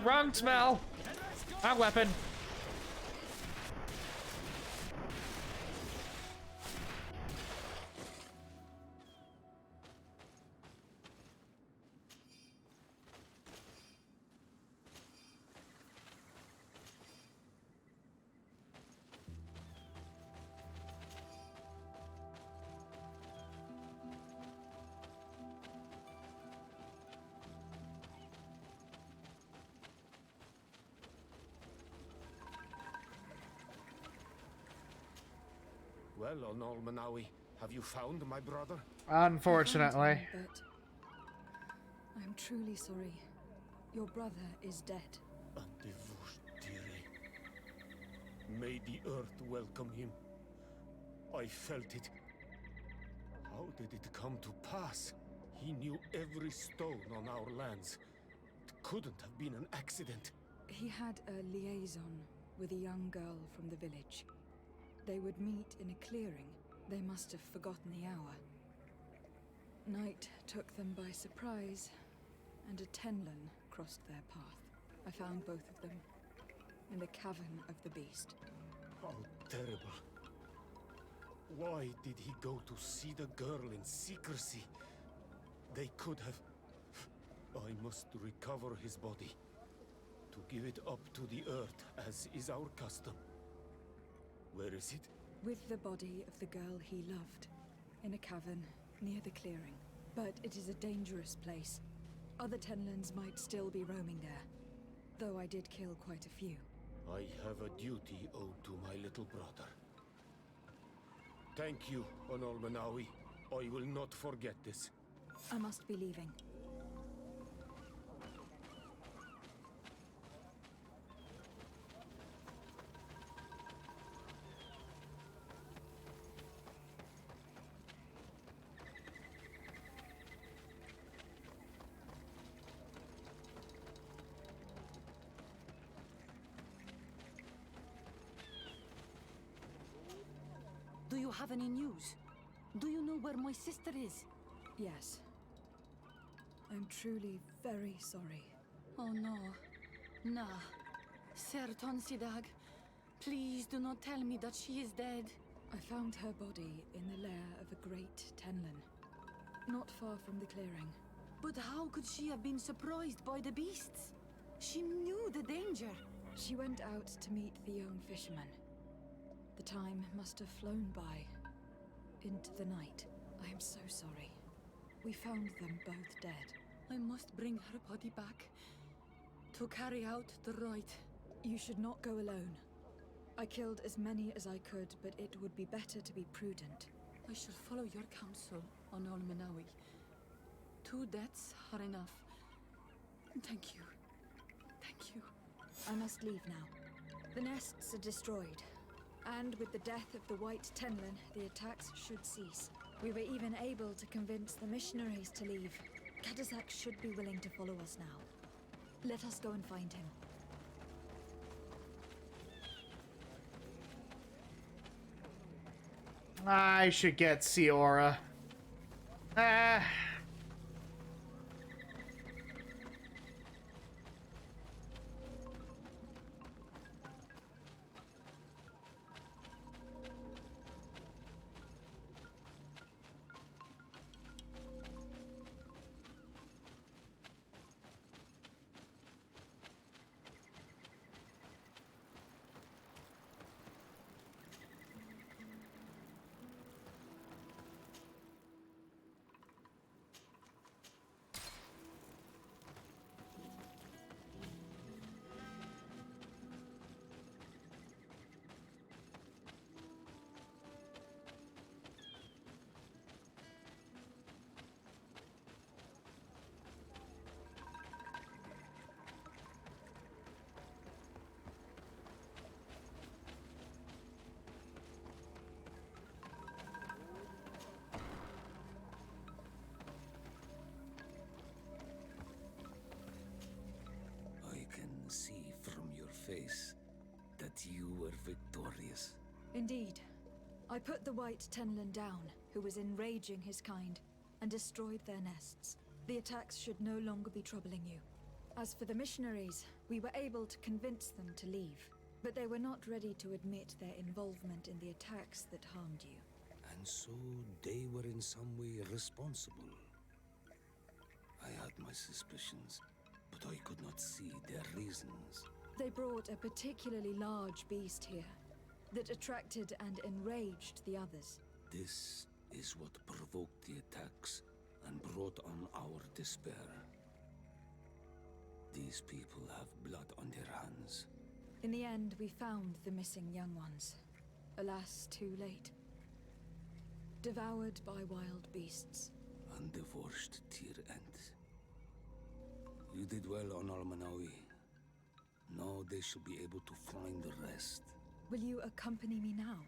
Wrong smell. Wrong weapon. Well, Onol Manawi, have you found my brother? Unfortunately. I found him, but I'm truly sorry. Your brother is dead. May the earth welcome him. I felt it. How did it come to pass? He knew every stone on our lands. It couldn't have been an accident. He had a liaison with a young girl from the village. They would meet in a clearing. They must have forgotten the hour. Night took them by surprise, and a Tenlin crossed their path. I found both of them in the cavern of the beast. How terrible. Why did he go to see the girl in secrecy? They could have... I must recover his body. To give it up to the earth, as is our custom. Where is it? With the body of the girl he loved, in a cavern near the clearing. But it is a dangerous place. Other Tenlins might still be roaming there, though I did kill quite a few. I have a duty owed to my little brother. Thank you, Onol Manawi. I will not forget this. I must be leaving. Do you have any news? Do you know where my sister is? Yes. I'm truly very sorry. Oh no. Nah. Ser Tonsidag, please do not tell me that she is dead. I found her body in the lair of a great Tenlin, not far from the clearing. But how could she have been surprised by the beasts? She knew the danger. She went out to meet the young fisherman. The time must have flown by, into the night. I am so sorry. We found them both dead. I must bring her body back to carry out the rite. You should not go alone. I killed as many as I could, but it would be better to be prudent. I shall follow your counsel, Onol Manawi. 2 deaths are enough. Thank you. Thank you. I must leave now. The nests are destroyed. And with the death of the White Tenlin, the attacks should cease. We were even able to convince the missionaries to leave. Kadazak should be willing to follow us now. Let us go and find him. I should get Siora. Ah. See from your face that you were victorious. Indeed. I put the White Tenlin down, who was enraging his kind, and destroyed their nests. The attacks should no longer be troubling you. As for the missionaries, we were able to convince them to leave, but they were not ready to admit their involvement in the attacks that harmed you. And so they were in some way responsible. I had my suspicions, but I could not see their reasons. They brought a particularly large beast here that attracted and enraged the others. This is what provoked the attacks and brought on our despair. These people have blood on their hands. In the end, we found the missing young ones. Alas, too late. devoured by wild beasts. And divorced Tyr Ent. You did well on Almanawi. Now they shall be able to find the rest. Will you accompany me now?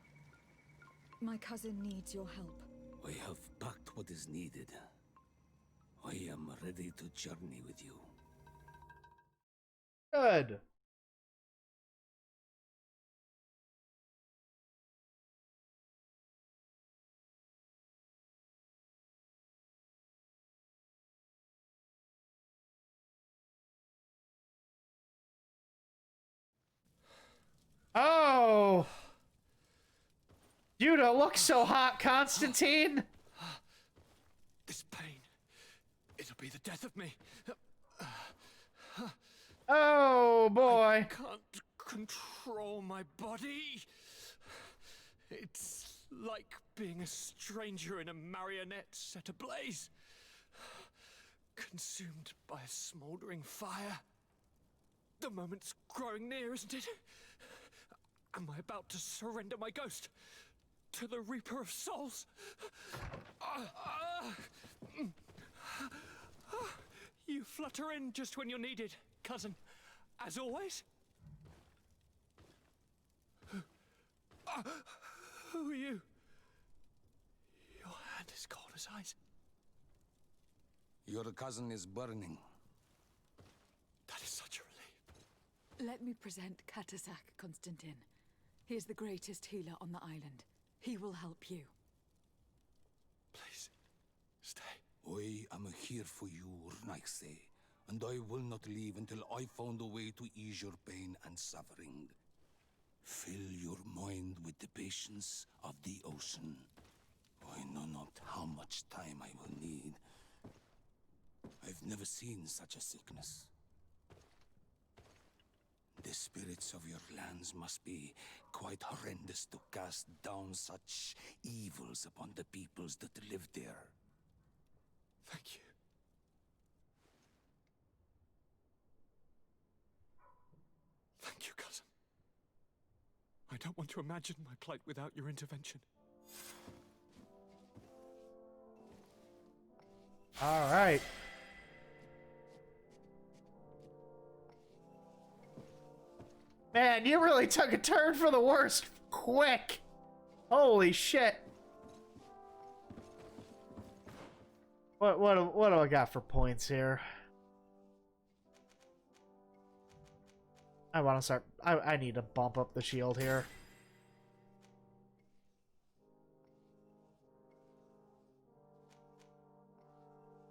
My cousin needs your help. I have packed what is needed. I am ready to journey with you. Good. Oh! You don't look so hot, Constantine! This pain, it'll be the death of me. Oh, boy. I can't control my body. It's like being a stranger in a marionette set ablaze. Consumed by a smoldering fire. The moment's growing near, isn't it? Am I about to surrender my ghost to the Reaper of Souls? You flutter in just when you're needed, cousin. As always. Who are you? Your hand is cold as ice. Your cousin is burning. That is such a relief. Let me present Katasak, Constantine. He is the greatest healer on the island. He will help you. Please, stay. I am here for you, Rnaise, and I will not leave until I found a way to ease your pain and suffering. Fill your mind with the patience of the ocean. I know not how much time I will need. I've never seen such a sickness. The spirits of your lands must be quite horrendous to cast down such evils upon the peoples that live there. Thank you. Thank you, cousin. I don't want to imagine my plight without your intervention. All right. Man, you really took a turn for the worst quick. Holy shit. What do I got for points here? I want to start. I need to bump up the shield here.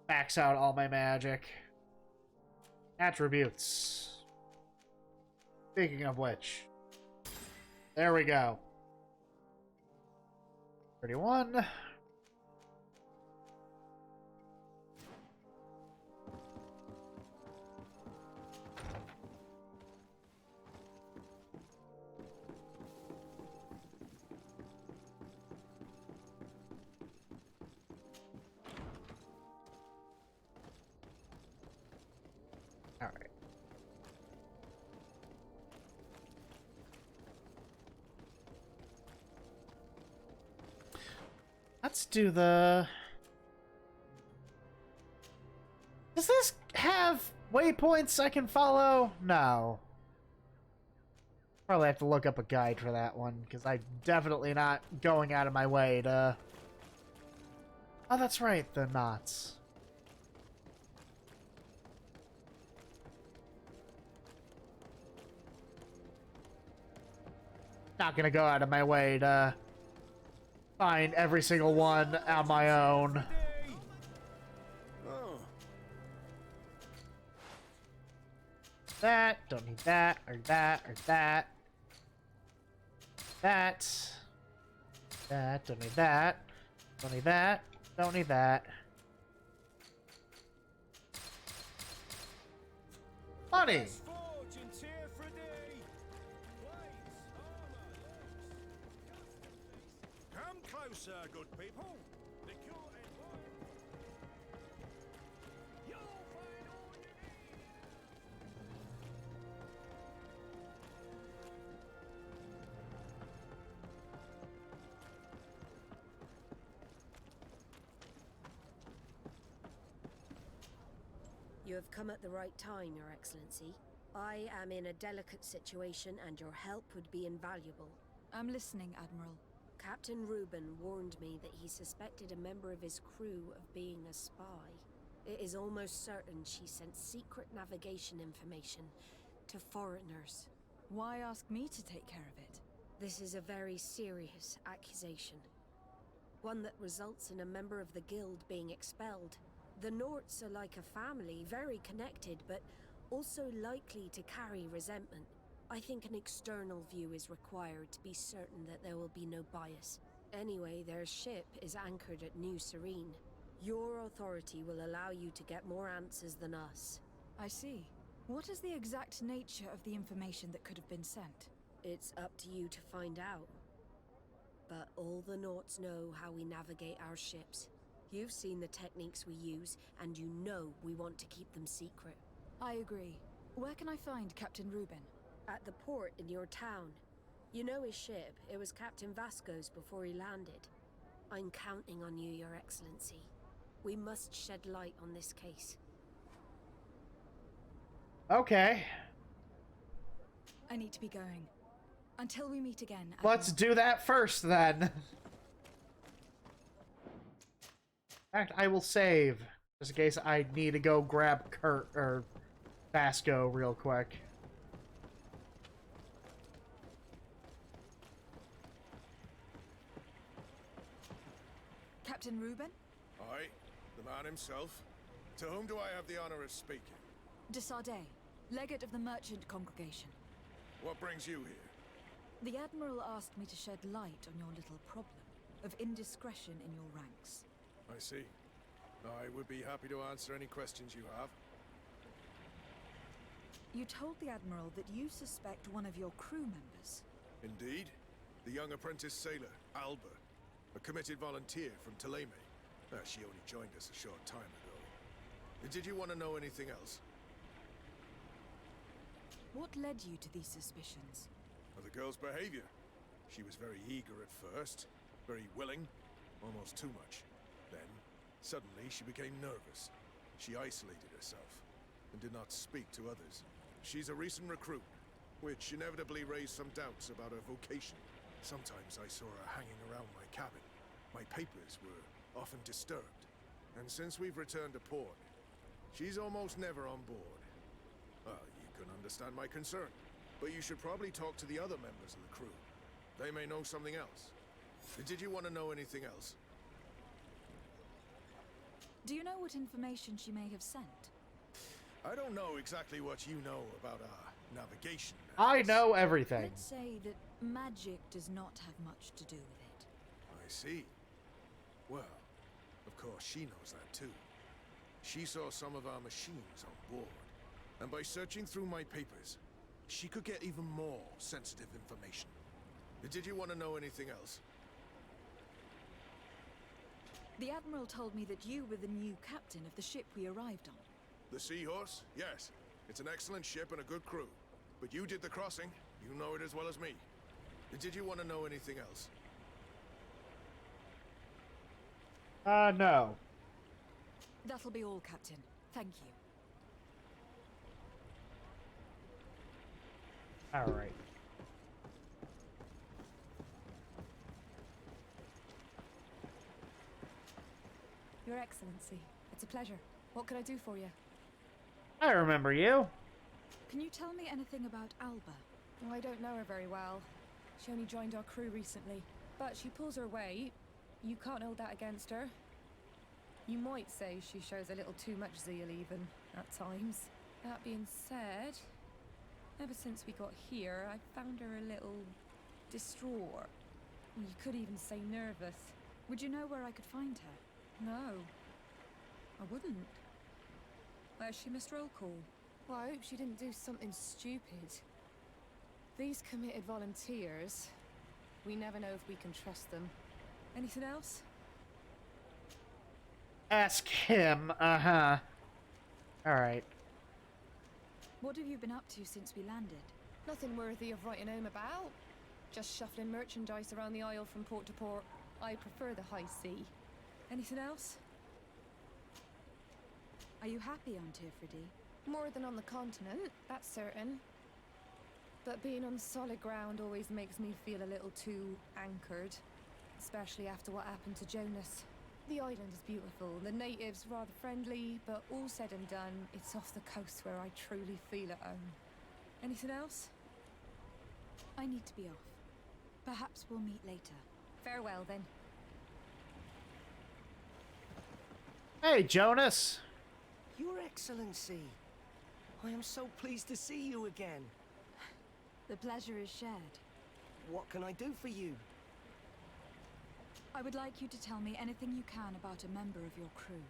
Max out all my magic. Attributes. Speaking of which, there we go. 31. All right. Let's do the... Does this have waypoints I can follow? No. Probably have to look up a guide for that one, because I'm definitely not going out of my way to... Oh, that's right, the knots. Not gonna go out of my way to find every single one on my own. That, don't need that, or that, or that. That. That, don't need that. Don't need that, don't need that. Money! Come closer, good people. The cure is one. You'll find all you need. You have come at the right time, Your Excellency. I am in a delicate situation and your help would be invaluable. I'm listening, Admiral. Captain Reuben warned me that he suspected a member of his crew of being a spy. It is almost certain she sent secret navigation information to foreigners. Why ask me to take care of it? This is a very serious accusation. One that results in a member of the guild being expelled. The Norts are like a family, very connected, but also likely to carry resentment. I think an external view is required to be certain that there will be no bias. Anyway, their ship is anchored at New Serene. Your authority will allow you to get more answers than us. I see. What is the exact nature of the information that could have been sent? It's up to you to find out. But all the Norts know how we navigate our ships. You've seen the techniques we use, and you know we want to keep them secret. I agree. Where can I find Captain Reuben? At the port in your town. You know his ship. It was Captain Vasco's before he landed. I'm counting on you, Your Excellency. We must shed light on this case. Okay. I need to be going. Until we meet again. Let's do that first, then. In fact, I will save. Just in case I need to go grab Kurt or Vasco real quick. Captain Reuben? Aye, the man himself. To whom do I have the honor of speaking? De Sardet, legate of the merchant congregation. What brings you here? The Admiral asked me to shed light on your little problem of indiscretion in your ranks. I see. I would be happy to answer any questions you have. You told the Admiral that you suspect one of your crew members. Indeed. The young apprentice sailor, Alba. A committed volunteer from Thélème. She only joined us a short time ago. Did you want to know anything else? What led you to these suspicions? The girl's behavior. She was very eager at first, very willing, almost too much. Then, suddenly, she became nervous. She isolated herself, and did not speak to others. She's a recent recruit, which inevitably raised some doubts about her vocation. Sometimes I saw her hanging around my cabin. My papers were often disturbed. And since we've returned to port, she's almost never on board. Well, you can understand my concern. But you should probably talk to the other members of the crew. They may know something else. Did you want to know anything else? Do you know what information she may have sent? I don't know exactly what you know about navigation. I know everything. Let's say that magic does not have much to do with it. I see. Well, of course she knows that too. She saw some of our machines on board. And by searching through my papers, she could get even more sensitive information. Did you want to know anything else? The Admiral told me that you were the new captain of the ship we arrived on. The Seahorse? Yes. It's an excellent ship and a good crew. But you did the crossing. You know it as well as me. Did you want to know anything else? No. That'll be all, Captain. Thank you. Alright. Your Excellency, it's a pleasure. What can I do for you? I remember you. Can you tell me anything about Alba? Oh, I don't know her very well. She only joined our crew recently. But she pulls her weight. You can't hold that against her. You might say she shows a little too much zeal even, at times. That being said, ever since we got here, I found her a little distraught. You could even say nervous. Would you know where I could find her? No, I wouldn't. Where's she missed roll call? Well, I hope she didn't do something stupid. These committed volunteers, we never know if we can trust them. Anything else? Ask him. Uh-huh. Alright. What have you been up to since we landed? Nothing worthy of writing home about. Just shuffling merchandise around the Isle from port to port. I prefer the high sea. Anything else? Are you happy on Tifredy? More than on the continent, that's certain. But being on solid ground always makes me feel a little too anchored. Especially after what happened to Jonas. The island is beautiful, the natives rather friendly, but all said and done, it's off the coast where I truly feel at home. Anything else? I need to be off. Perhaps we'll meet later. Farewell, then. Hey, Jonas! Your Excellency! I am so pleased to see you again. The pleasure is shared. What can I do for you? I would like you to tell me anything you can about a member of your crew.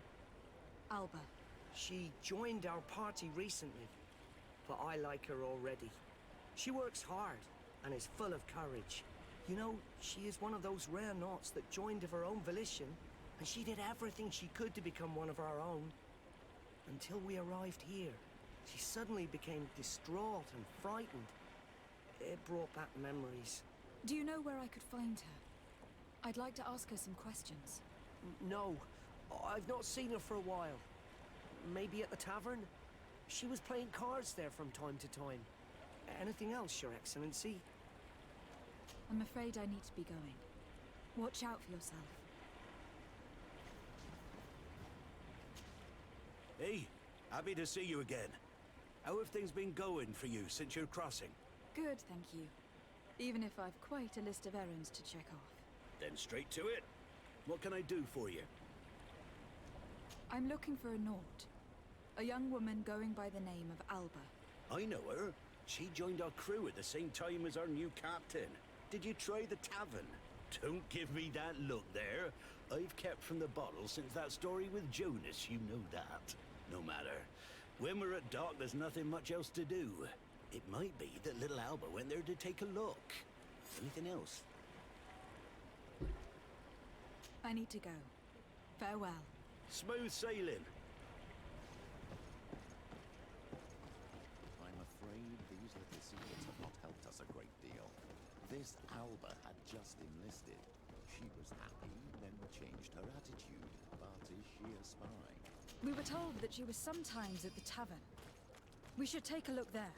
Alba. She joined our party recently, but I like her already. She works hard and is full of courage. You know, she is one of those rare Nauts that joined of her own volition, and she did everything she could to become one of our own. Until we arrived here, she suddenly became distraught and frightened. It brought back memories. Do you know where I could find her? I'd like to ask her some questions. No, I've not seen her for a while. Maybe at the tavern? She was playing cards there from time to time. Anything else, Your Excellency? I'm afraid I need to be going. Watch out for yourself. Hey, happy to see you again. How have things been going for you since your crossing? Good, thank you. Even if I've quite a list of errands to check off. Then straight to it. What can I do for you? I'm looking for a Naut. A young woman going by the name of Alba. I know her. She joined our crew at the same time as our new captain. Did you try the tavern? Don't give me that look there. I've kept from the bottle since that story with Jonas, you know that. No matter. When we're at dock, there's nothing much else to do. It might be that little Alba went there to take a look. Anything else? I need to go. Farewell. Smooth sailing. I'm afraid these little secrets have not helped us a great deal. This Alba had just enlisted. She was happy, then changed her attitude. But is she a spy? We were told that she was sometimes at the tavern. We should take a look there.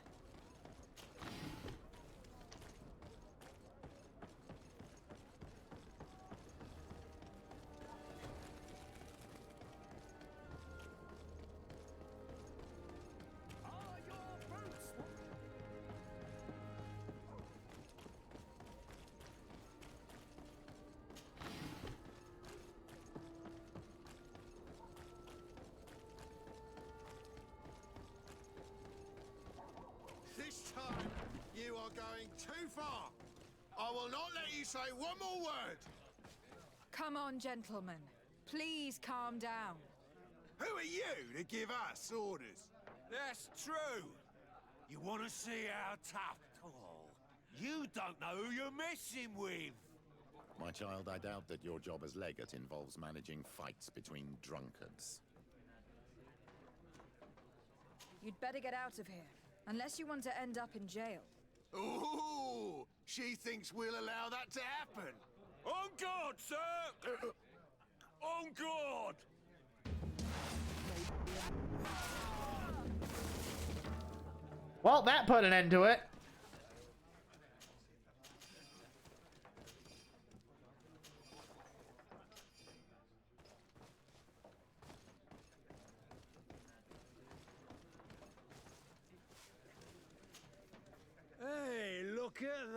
This time, you are going too far. I will not let you say one more word. Come on, gentlemen. Please calm down. Who are you to give us orders? That's true. You want to see how tough? Oh, you don't know who you're messing with. My child, I doubt that your job as legate involves managing fights between drunkards. You'd better get out of here. Unless you want to end up in jail. Ooh, she thinks we'll allow that to happen. On guard, sir! On guard! Well, that put an end to it. Hey, look at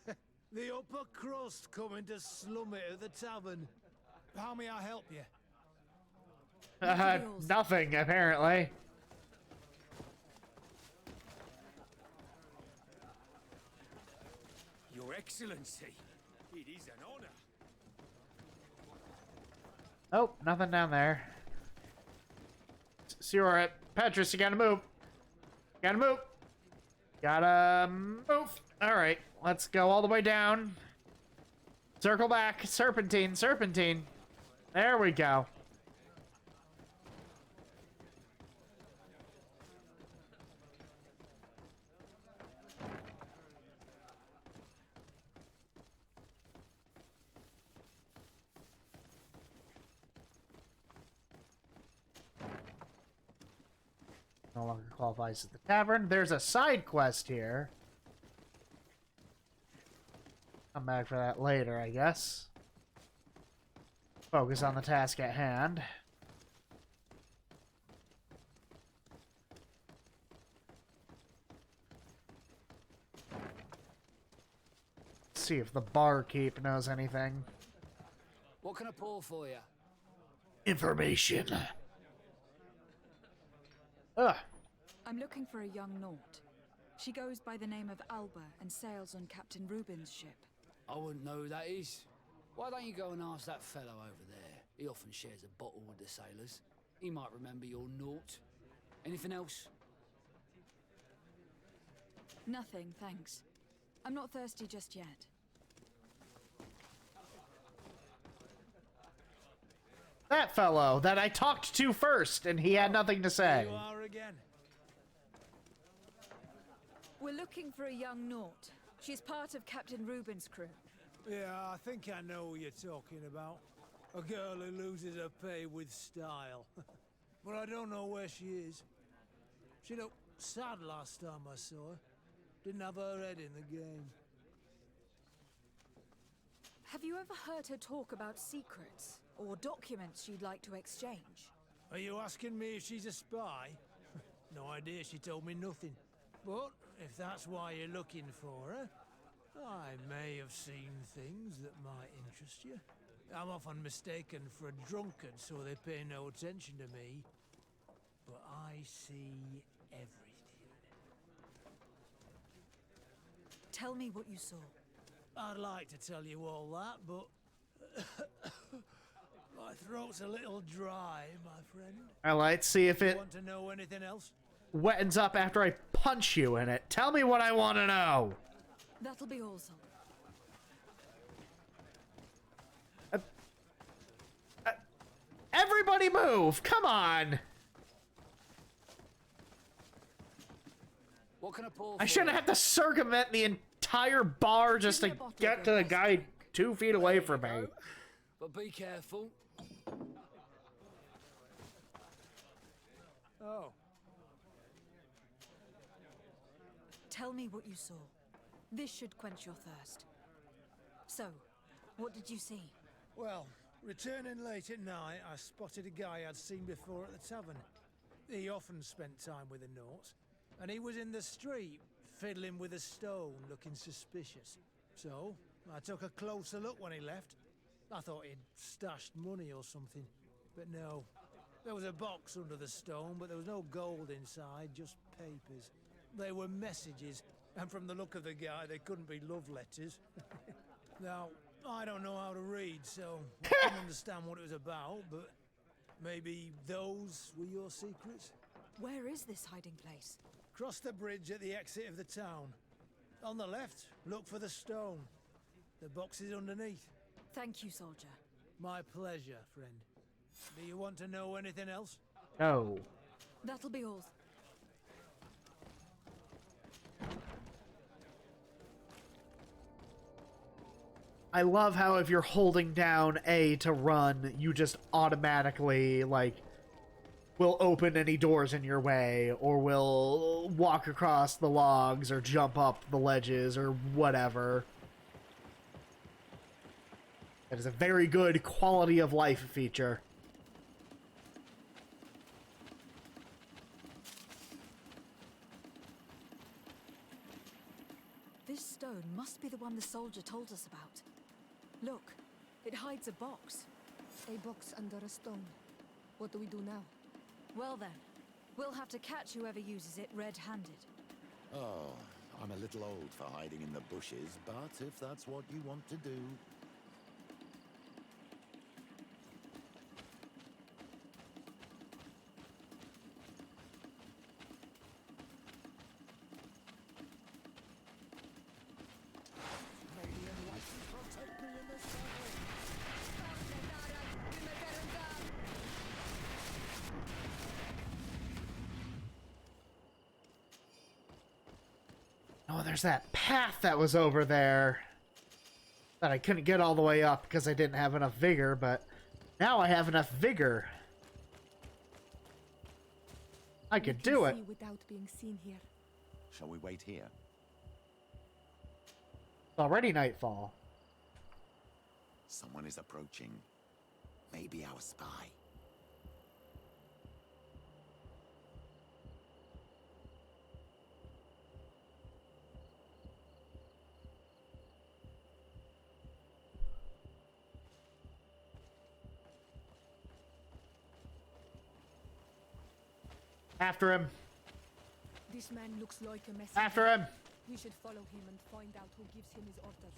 that! The upper crust coming to slum it at the tavern. How may I help you? Nothing, apparently. Your Excellency, it is an honor. Oh, nothing down there. See where at. Petrus, you gotta move. Gotta move. Gotta move. Alright, let's go all the way down. Circle back. Serpentine, serpentine. There we go. no longer qualifies as the tavern. There's a side quest here. Come back for that later, I guess. Focus on the task at hand. See if the barkeep knows anything. What can I pour for you? Information. Ugh. I'm looking for a young Naut. She goes by the name of Alba and sails on Captain Reuben's ship. I wouldn't know who that is. Why don't you go and ask that fellow over there? He often shares a bottle with the sailors. He might remember your Naut. Anything else? Nothing, thanks. I'm not thirsty just yet. That fellow that I talked to first, and he had nothing to say. You are again. We're looking for a young Naut. She's part of Captain Reuben's crew. Yeah, I think I know who you're talking about. A girl who loses her pay with style. But I don't know where she is. She looked sad last time I saw her. Didn't have her head in the game. Have you ever heard her talk about secrets or documents she'd like to exchange? Are you asking me if she's a spy? No idea, she told me nothing. But if that's why you're looking for her, I may have seen things that might interest you. I'm often mistaken for a drunkard, so they pay no attention to me. But I see everything. Tell me what you saw. I'd like to tell you all that, but my throat's a little dry, my friend. Alright, see if it Want to know anything else? wettens up after I punch you in it. Tell me what I want to know. That'll be all, Sol. Everybody move! Come on! What can I pour? I shouldn't have to circumvent the entire bar just to get to the guy 2 feet away from me. But be careful. Oh. Tell me what you saw. This should quench your thirst. So, what did you see? Well, returning late at night, I spotted a guy I'd seen before at the tavern. He often spent time with the Nauts, and he was in the street, fiddling with a stone, looking suspicious. So, I took a closer look when he left. I thought he'd stashed money or something, but no. There was a box under the stone, but there was no gold inside, just papers. They were messages, and from the look of the guy, they couldn't be love letters. Now, I don't know how to read, so I couldn't understand what it was about, but maybe those were your secrets? Where is this hiding place? Cross the bridge at the exit of the town. On the left, look for the stone. The box is underneath. Thank you, soldier. My pleasure, friend. Do you want to know anything else? No. That'll be all. I love how if you're holding down A to run, you just automatically, like, will open any doors in your way, or will walk across the logs, or jump up the ledges, or whatever. That is a very good quality of life feature. This stone must be the one the soldier told us about. Look, it hides a box. A box under a stone. What do we do now? Well then, we'll have to catch whoever uses it red-handed. Oh, I'm a little old for hiding in the bushes, but if that's what you want to do... Oh, there's that path that was over there that I couldn't get all the way up because I didn't have enough vigor, but now I have enough vigor. I could do it. Without being seen here. Shall we wait here? It's already nightfall. Someone is approaching. Maybe our spy. After him. This man looks like a messenger. After him. We should follow him and find out who gives him his orders.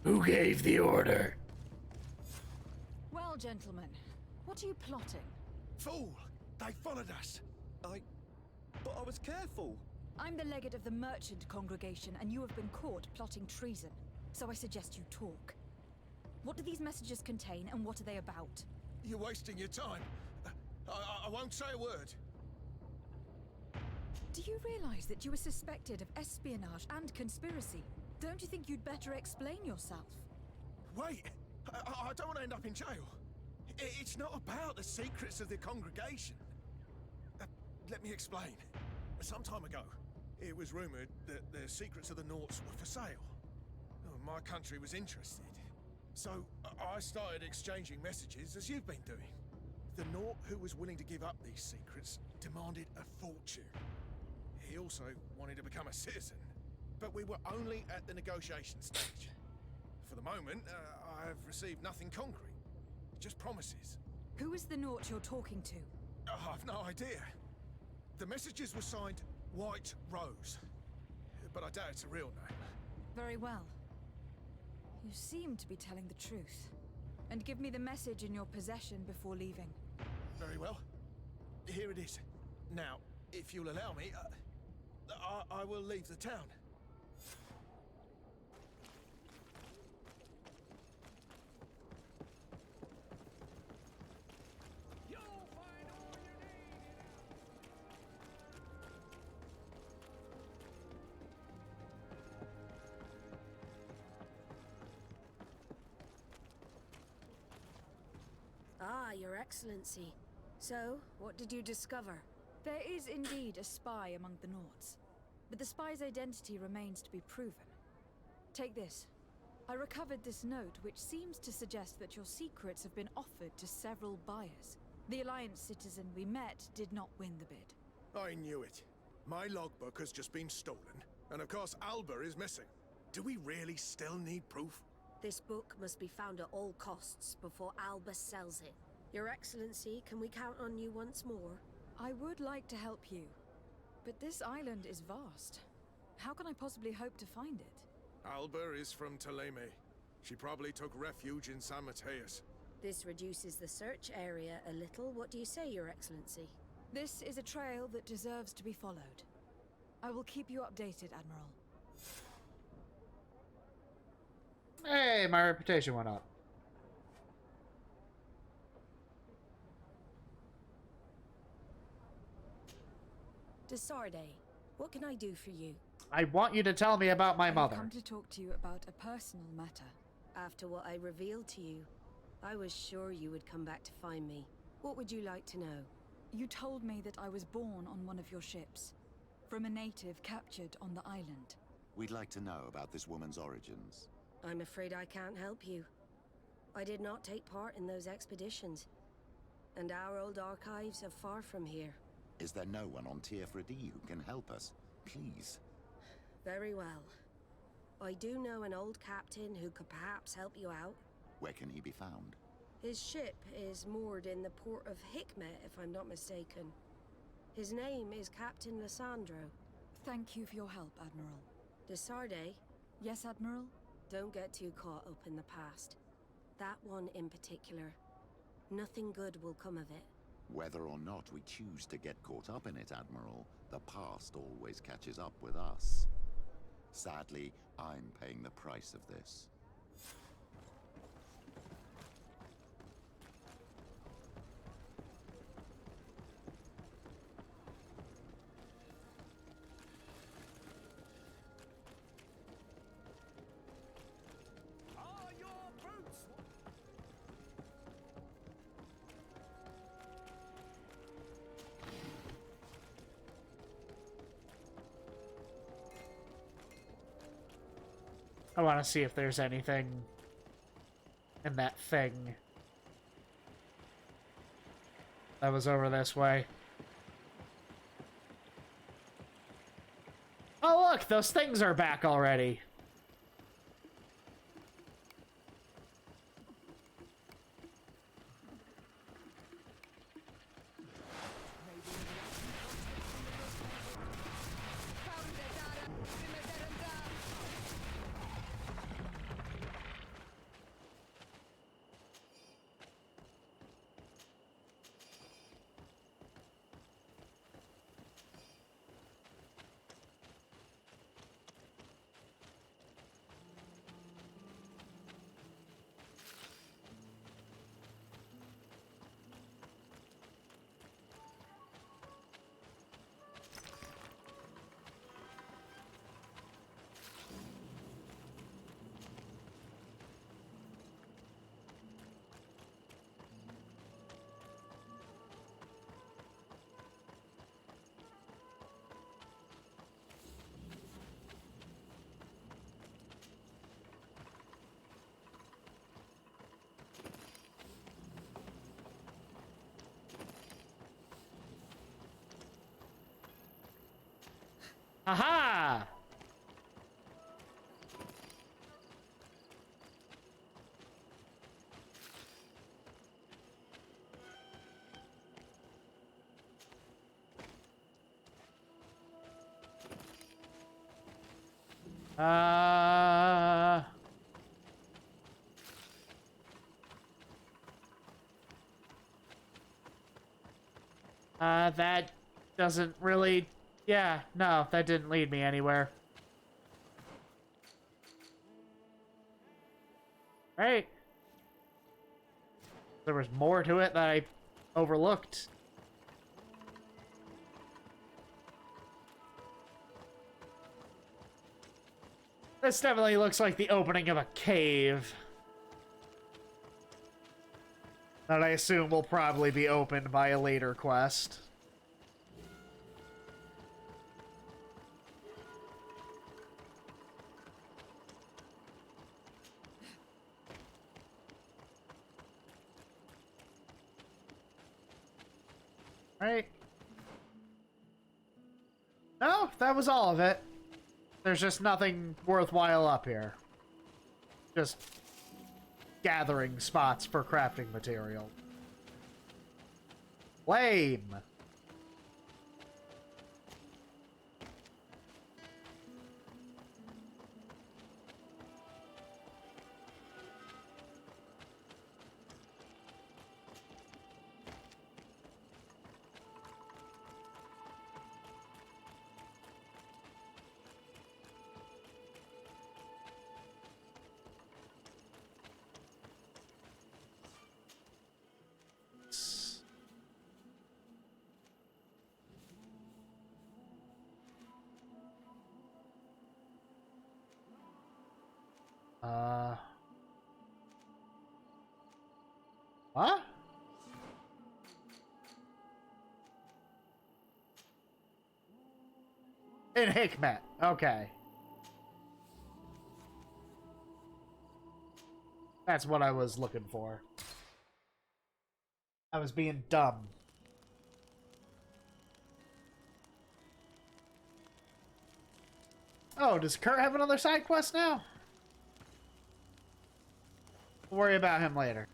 Who gave the order? Well, gentlemen, what are you plotting? Fool! They followed us. But I was careful. I'm the legate of the merchant congregation, and you have been caught plotting treason. So I suggest you talk. What do these messages contain, and what are they about? You're wasting your time. I won't say a word. Do you realize that you are suspected of espionage and conspiracy? Don't you think you'd better explain yourself? Wait! I don't want to end up in jail. It's not about the secrets of the congregation. Let me explain. Some time ago, it was rumored that the secrets of the Norts were for sale. My country was interested. So I started exchanging messages as you've been doing. The Nort who was willing to give up these secrets demanded a fortune. He also wanted to become a citizen. But we were only at the negotiation stage. For the moment, I have received nothing concrete. Just promises. Who is the Nort you're talking to? I've no idea. The messages were signed White Rose. But I doubt it's a real name. Very well. You seem to be telling the truth. And give me the message in your possession before leaving. Very well. Here it is. Now, if you'll allow me, I will leave the town. Ah, Your Excellency. So, what did you discover? There is indeed a spy among the Norts, but the spy's identity remains to be proven. Take this. I recovered this note which seems to suggest that your secrets have been offered to several buyers. The Alliance citizen we met did not win the bid. I knew it. My logbook has just been stolen, and of course Alba is missing. Do we really still need proof? This book must be found at all costs before Alba sells it. Your Excellency, can we count on you once more? I would like to help you, but this island is vast. How can I possibly hope to find it? Alba is from Teleme. She probably took refuge in San Mateus. This reduces the search area a little. What do you say, Your Excellency? This is a trail that deserves to be followed. I will keep you updated, Admiral. Hey, my reputation went up. Desarde, what can I do for you? I want you to tell me about my mother. I've come to talk to you about a personal matter. After what I revealed to you, I was sure you would come back to find me. What would you like to know? You told me that I was born on one of your ships, from a native captured on the island. We'd like to know about this woman's origins. I'm afraid I can't help you. I did not take part in those expeditions, and our old archives are far from here. Is there no one on Tier 3D who can help us? Please. Very well. I do know an old captain who could perhaps help you out. Where can he be found? His ship is moored in the port of Hikmet, if I'm not mistaken. His name is Captain Lissandro. Thank you for your help, Admiral. Desarde? Yes, Admiral? Don't get too caught up in the past. That one in particular. Nothing good will come of it. Whether or not we choose to get caught up in it, Admiral, the past always catches up with us. Sadly, I'm paying the price of this. I want to see if there's anything in that thing that was over this way. Oh, look, those things are back already. Aha! That doesn't really... Yeah, no, that didn't lead me anywhere. Right. There was more to it that I overlooked. This definitely looks like the opening of a cave. That I assume will probably be opened by a later quest. Right. No, that was all of it. There's just nothing worthwhile up here. Just gathering spots for crafting material. Lame. What? In Hikmet. Okay. That's what I was looking for. I was being dumb. Oh, does Kurt have another side quest now? We'll worry about him later.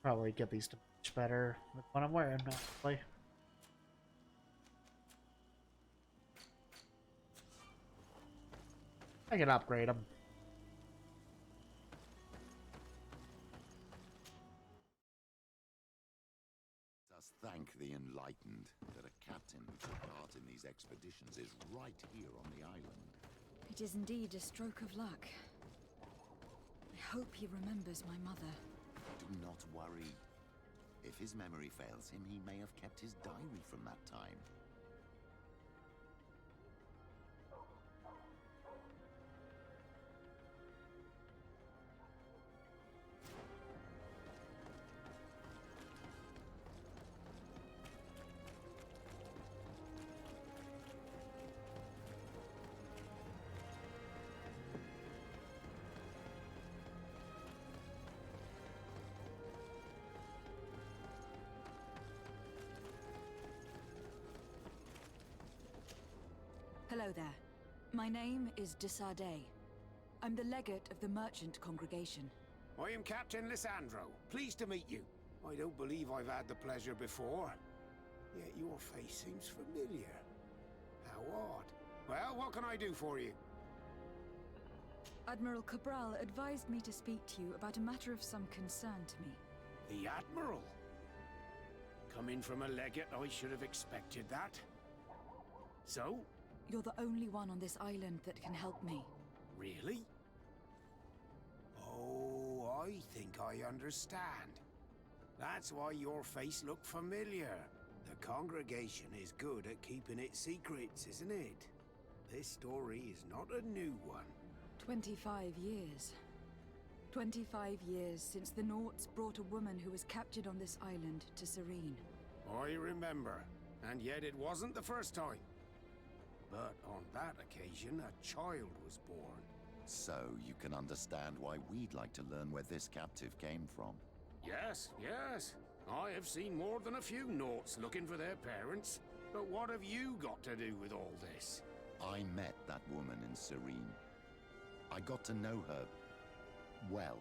Probably get these to match better with what I'm wearing, honestly. I can upgrade them. Us thank the enlightened that a captain who took part in these expeditions is right here on the island. It is indeed a stroke of luck. I hope he remembers my mother. Do not worry. If his memory fails him, he may have kept his diary from that time. Hello there. My name is Desade. I'm the legate of the merchant congregation. I am Captain Lysandro. Pleased to meet you. I don't believe I've had the pleasure before. Yet your face seems familiar. How odd. Well, what can I do for you? Admiral Cabral advised me to speak to you about a matter of some concern to me. The Admiral? Coming from a legate, I should have expected that. So? You're the only one on this island that can help me. Really? Oh, I think I understand. That's why your face looked familiar. The congregation is good at keeping its secrets, isn't it? This story is not a new one. 25 years. 25 years since the Nauts brought a woman who was captured on this island to Serene. I remember, and yet it wasn't the first time. But on that occasion, a child was born. So you can understand why we'd like to learn where this captive came from. Yes, yes. I have seen more than a few Nauts looking for their parents. But what have you got to do with all this? I met that woman in Serene. I got to know her well.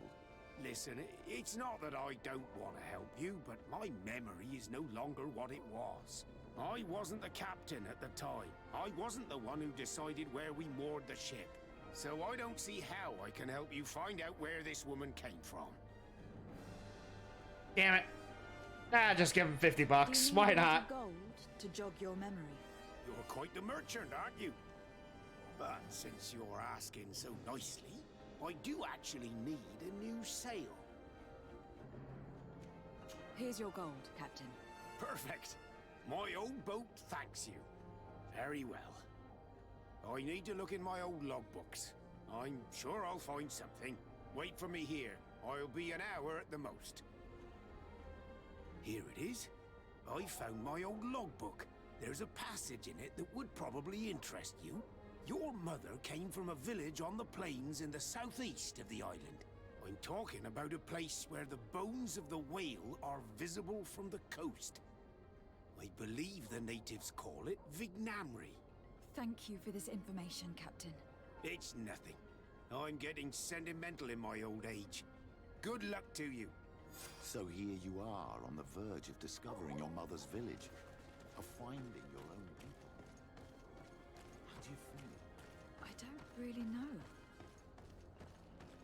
Listen, it's not that I don't want to help you, but my memory is no longer what it was. I wasn't the captain at the time. I wasn't the one who decided where we moored the ship. So I don't see how I can help you find out where this woman came from. Damn it. Ah, just give him $50. Why not? Gold to jog your memory. You're quite the merchant, aren't you? But since you're asking so nicely, I do actually need a new sail. Here's your gold, Captain. Perfect. My old boat thanks you. Very well. I need to look in my old logbooks. I'm sure I'll find something. Wait for me here. I'll be an hour at the most. Here it is. I found my old logbook. There's a passage in it that would probably interest you. Your mother came from a village on the plains in the southeast of the island. I'm talking about a place where the bones of the whale are visible from the coast. I believe the natives call it Vignamri. Thank you for this information, Captain. It's nothing. I'm getting sentimental in my old age. Good luck to you. So here you are on the verge of discovering your mother's village, of finding your own people. How do you feel? I don't really know.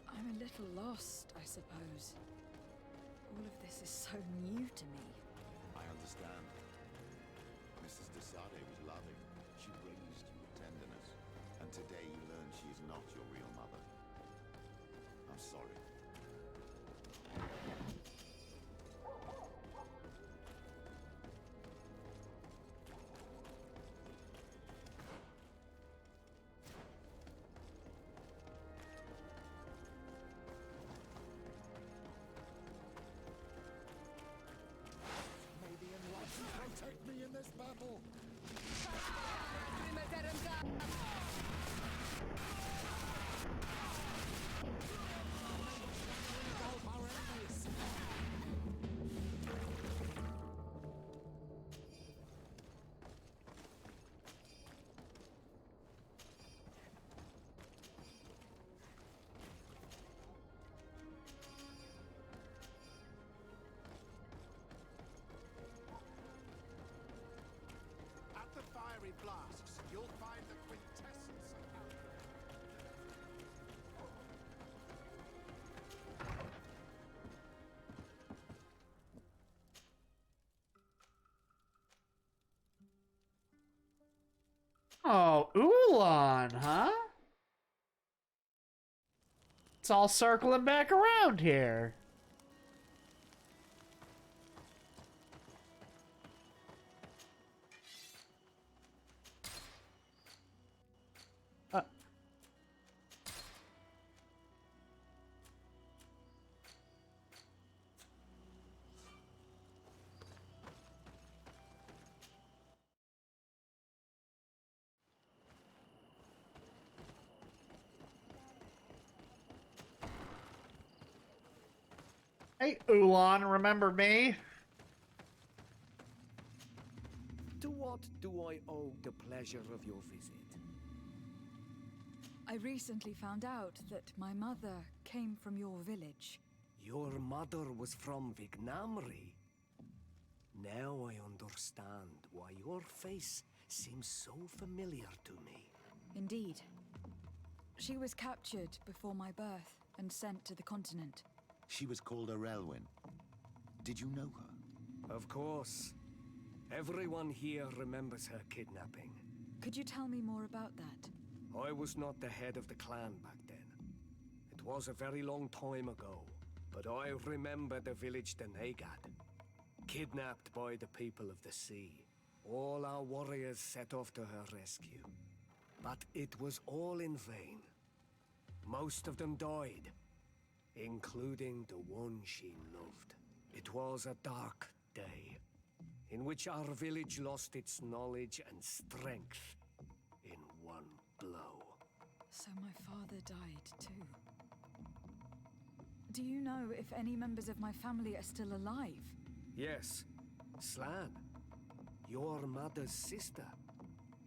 I'm a little lost, I suppose. All of this is so new to me. I understand. Mrs. Desade was loving. She raised you with tenderness. And today you learn she is not your real mother. I'm sorry. May the enlightened protect me in this battle. Oh, Ulan, huh? It's all circling back around here. Hey, Ulan, remember me? To what do I owe the pleasure of your visit? I recently found out that my mother came from your village. Your mother was from Vignamri. Now I understand why your face seems so familiar to me. Indeed. She was captured before my birth and sent to the continent. She was called Arelwyn. Did you know her? Of course. Everyone here remembers her kidnapping. Could you tell me more about that? I was not the head of the clan back then. It was a very long time ago, but I remember the village Denegad. Kidnapped by the people of the sea. All our warriors set off to her rescue. But it was all in vain. Most of them died, including the one she loved. It was a dark day, in which our village lost its knowledge and strength in one blow. So my father died too. Do you know if any members of my family are still alive? Yes, Slan, your mother's sister.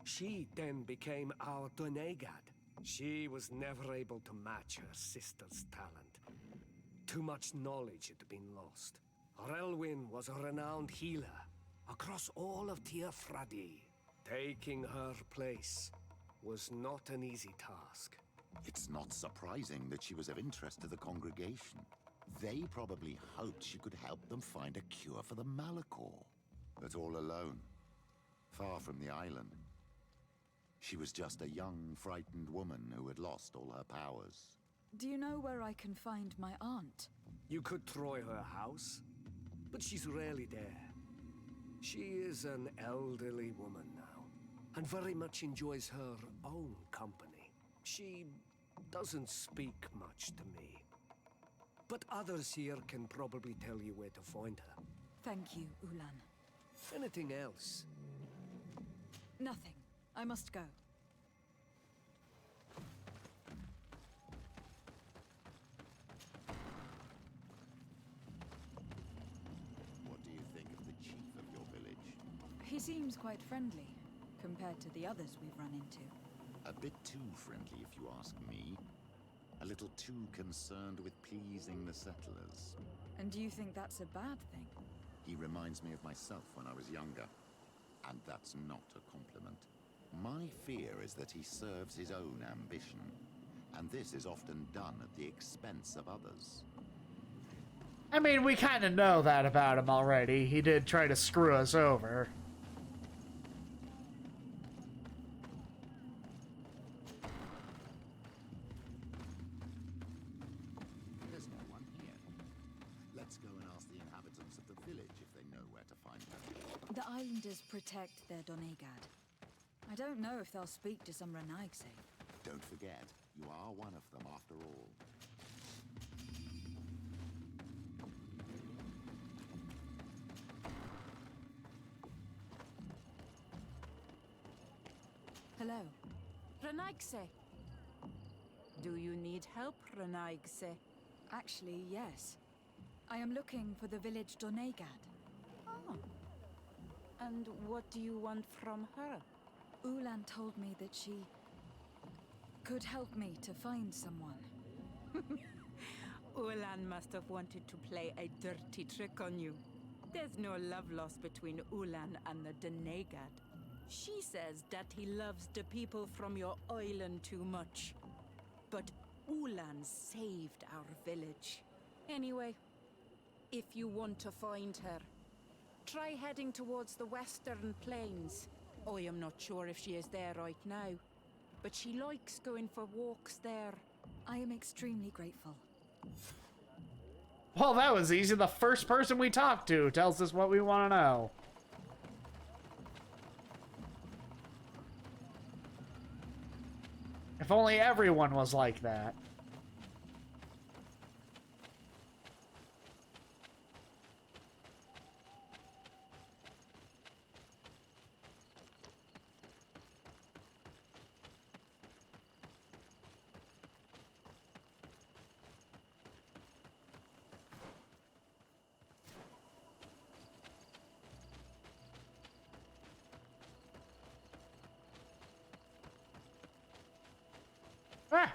She then became our Donegad. She was never able to match her sister's talent. Too much knowledge had been lost. Relwyn was a renowned healer across all of Tiafradi. Taking her place was not an easy task. It's not surprising that she was of interest to the congregation. They probably hoped she could help them find a cure for the Malachor. But all alone, far from the island. She was just a young, frightened woman who had lost all her powers. Do you know where I can find my aunt? You could try her house, but she's rarely there. She is an elderly woman now, and very much enjoys her own company. She doesn't speak much to me. But others here can probably tell you where to find her. Thank you, Ulan. Anything else? Nothing. I must go. What do you think of the chief of your village? He seems quite friendly, compared to the others we've run into. A bit too friendly, if you ask me. A little too concerned with pleasing the settlers. And do you think that's a bad thing? He reminds me of myself when I was younger. And that's not a compliment. My fear is that he serves his own ambition. And this is often done at the expense of others. I mean, we kind of know that about him already. He did try to screw us over. There's no one here. Let's go and ask the inhabitants of the village if they know where to find her. The islanders protect their Donegad. I don't know if they'll speak to some Renaigse. Don't forget, you are one of them after all. Hello. Renaigse. Do you need help, Renaigse? Actually, yes. I am looking for the village Donegad. Oh. And what do you want from her? Ulan told me that she could help me to find someone. Ulan must have wanted to play a dirty trick on you. There's no love lost between Ulan and the Donegad. She says that he loves the people from your island too much. But Ulan saved our village. Anyway, if you want to find her, try heading towards the western plains. I am not sure if she is there right now, but she likes going for walks there. I am extremely grateful. Well, that was easy. The first person we talked to tells us what we want to know. If only everyone was like that. Ah!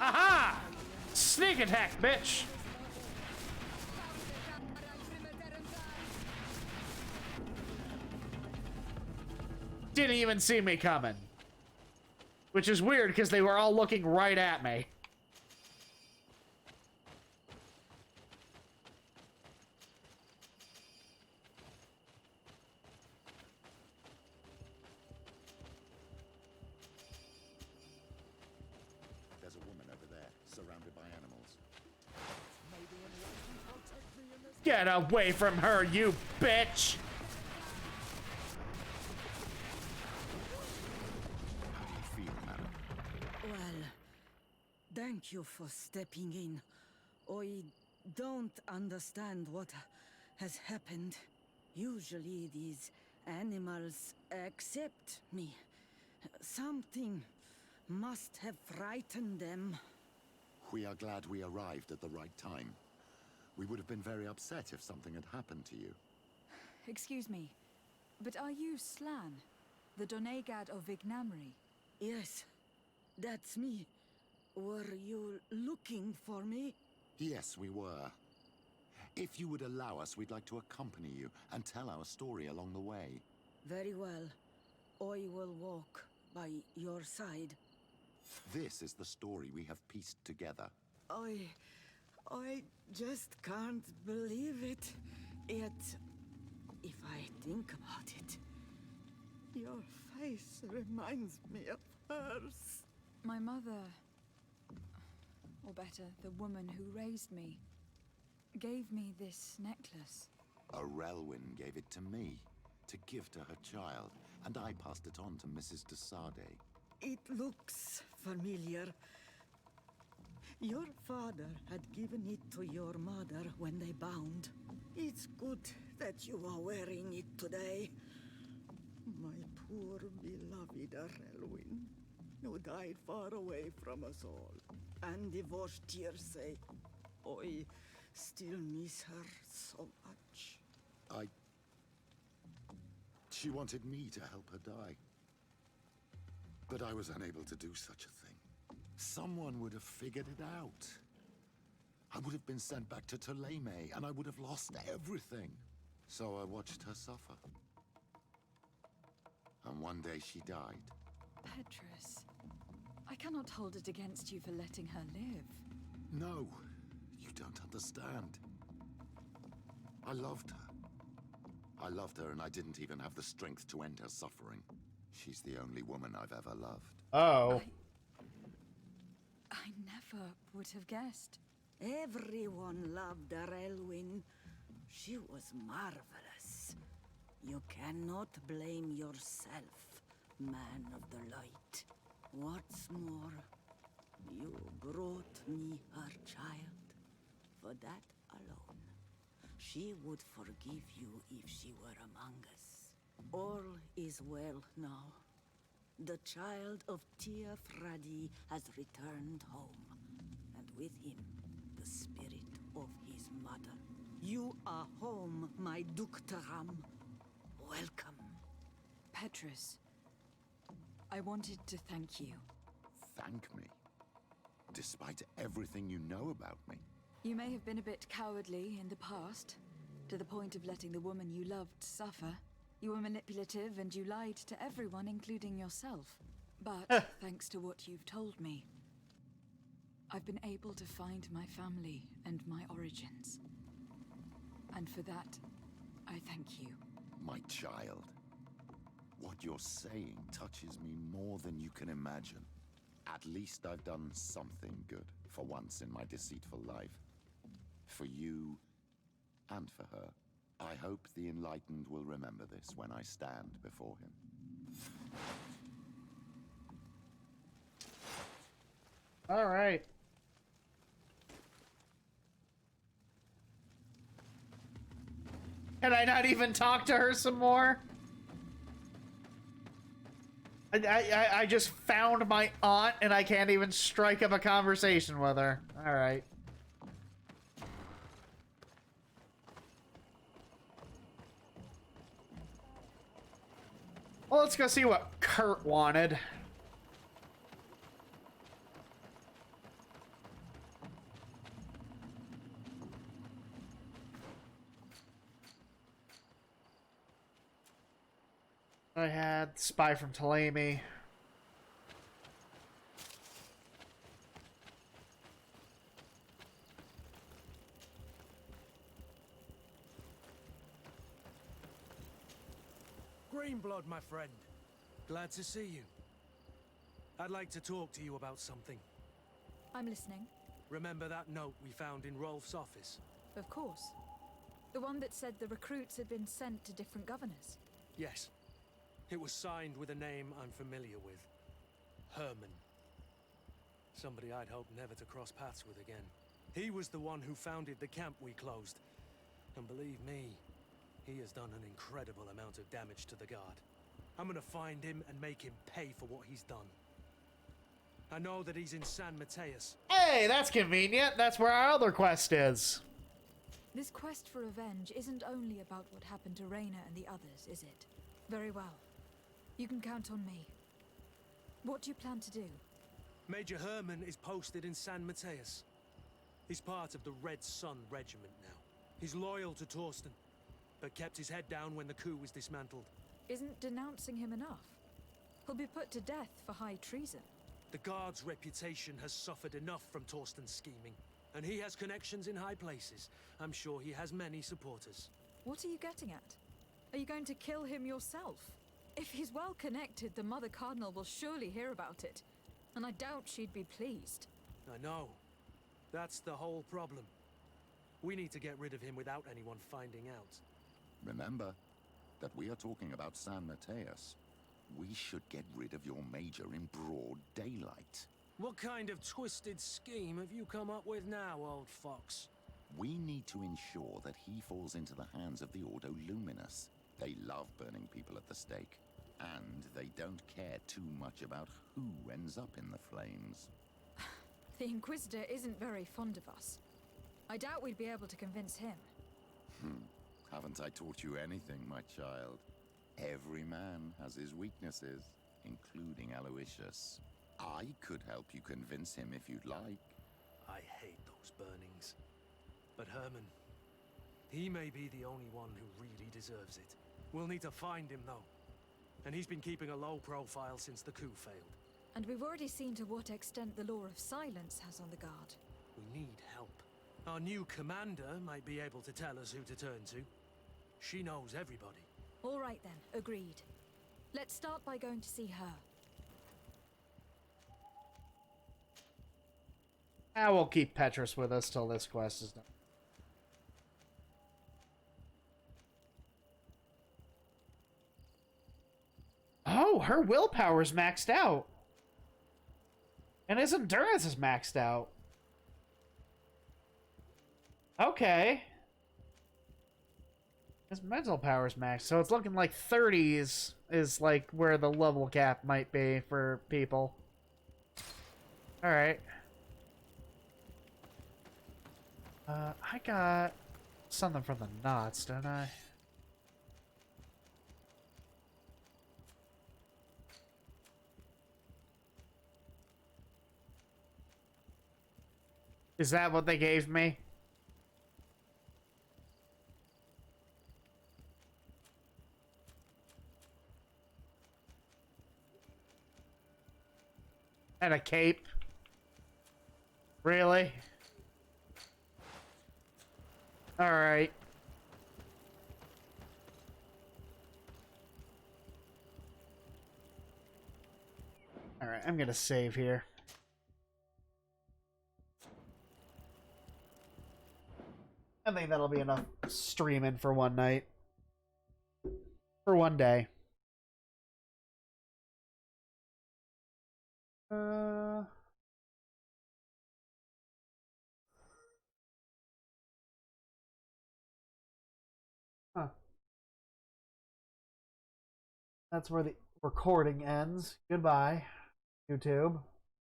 Aha! Sneak attack, bitch! Didn't even see me coming. Which is weird, because they were all looking right at me. There's a woman over there, surrounded by animals. Get away from her, you bitch! Well, thank you for stepping in. I don't understand what has happened. Usually these animals accept me. Something must have frightened them. We are glad we arrived at the right time. We would have been very upset if something had happened to you. Excuse me, but are you Slan, the Donegad of Vignamri? Yes, that's me. Were you looking for me? Yes, we were. If you would allow us, we'd like to accompany you and tell our story along the way. Very well. I will walk by your side. This is the story we have pieced together. I just can't believe it. Yet, if I think about it, your face reminds me of hers. My mother, or better, the woman who raised me, gave me this necklace. A Relwyn gave it to me, to give to her child, and I passed it on to Mrs. de Sade. It looks familiar. Your father had given it to your mother when they bound. It's good that you are wearing it today. My poor beloved Relwyn, who died far away from us all. And divorced Tierce. I still miss her so much. She wanted me to help her die. But I was unable to do such a thing. Someone would have figured it out. I would have been sent back to Ptolemy, and I would have lost everything. So I watched her suffer. And one day she died. Petrus, I cannot hold it against you for letting her live. No, you don't understand. I loved her. I loved her, and I didn't even have the strength to end her suffering. She's the only woman I've ever loved. Oh. I never would have guessed. Everyone loved Relwyn. She was marvelous. You cannot blame yourself, man of the light. What's more, you brought me her child. For that alone, she would forgive you if she were among us. All is well now. The child of Tia Fradi has returned home, and with him, the spirit of his mother. You are home, my Duktaram. Welcome. Petrus, I wanted to thank you. Thank me? Despite everything you know about me? You may have been a bit cowardly in the past, to the point of letting the woman you loved suffer. You were manipulative and you lied to everyone, including yourself. But thanks to what you've told me, I've been able to find my family and my origins. And for that, I thank you. My child, what you're saying touches me more than you can imagine. At least I've done something good for once in my deceitful life. For you and for her. I hope the Enlightened will remember this when I stand before him. All right. Can I not even talk to her some more? I just found my aunt and I can't even strike up a conversation with her. All right. Well, let's go see what Kurt wanted. I had Spy from Ptolemy. Greenblood, my friend. Glad to see you. I'd like to talk to you about something. I'm listening. Remember that note we found in Rolf's office? Of course. The one that said the recruits had been sent to different governors. Yes. It was signed with a name I'm familiar with. Herman. Somebody I'd hoped never to cross paths with again. He was the one who founded the camp we closed. And believe me, he has done an incredible amount of damage to the Guard. I'm gonna find him and make him pay for what he's done. I know that he's in San Mateus. Hey, that's convenient. That's where our other quest is. This quest for revenge isn't only about what happened to Reyna and the others, is it? Very well. You can count on me. What do you plan to do? Major Herman is posted in San Mateus. He's part of the Red Sun Regiment now. He's loyal to Torsten, but kept his head down when the coup was dismantled. Isn't denouncing him enough? He'll be put to death for high treason. The Guard's reputation has suffered enough from Torsten's scheming, and he has connections in high places. I'm sure he has many supporters. What are you getting at? Are you going to kill him yourself? If he's well connected, the Mother Cardinal will surely hear about it. And I doubt she'd be pleased. I know. That's the whole problem. We need to get rid of him without anyone finding out. Remember that we are talking about San Mateus. We should get rid of your major in broad daylight. What kind of twisted scheme have you come up with now, old fox? We need to ensure that he falls into the hands of the Ordo Luminous. They love burning people at the stake, and they don't care too much about who ends up in the flames. The Inquisitor isn't very fond of us. I doubt we'd be able to convince him. Haven't I taught you anything, my child? Every man has his weaknesses, including Aloysius. I could help you convince him if you'd like. I hate those burnings. But Herman, he may be the only one who really deserves it. We'll need to find him, though. And he's been keeping a low profile since the coup failed. And we've already seen to what extent the Law of Silence has on the Guard. We need help. Our new commander might be able to tell us who to turn to. She knows everybody. All right then, agreed. Let's start by going to see her. I will keep Petrus with us till this quest is done. Oh, her willpower's maxed out. And his endurance is maxed out. Okay. His mental power's maxed, so it's looking like 30s is like where the level cap might be for people. Alright. I got something from the knots, don't I? Is that what they gave me? And a cape. Really? Alright. Alright, I'm gonna save here. I think that'll be enough streaming for one night. For one day. Huh. That's where the recording ends. Goodbye, YouTube.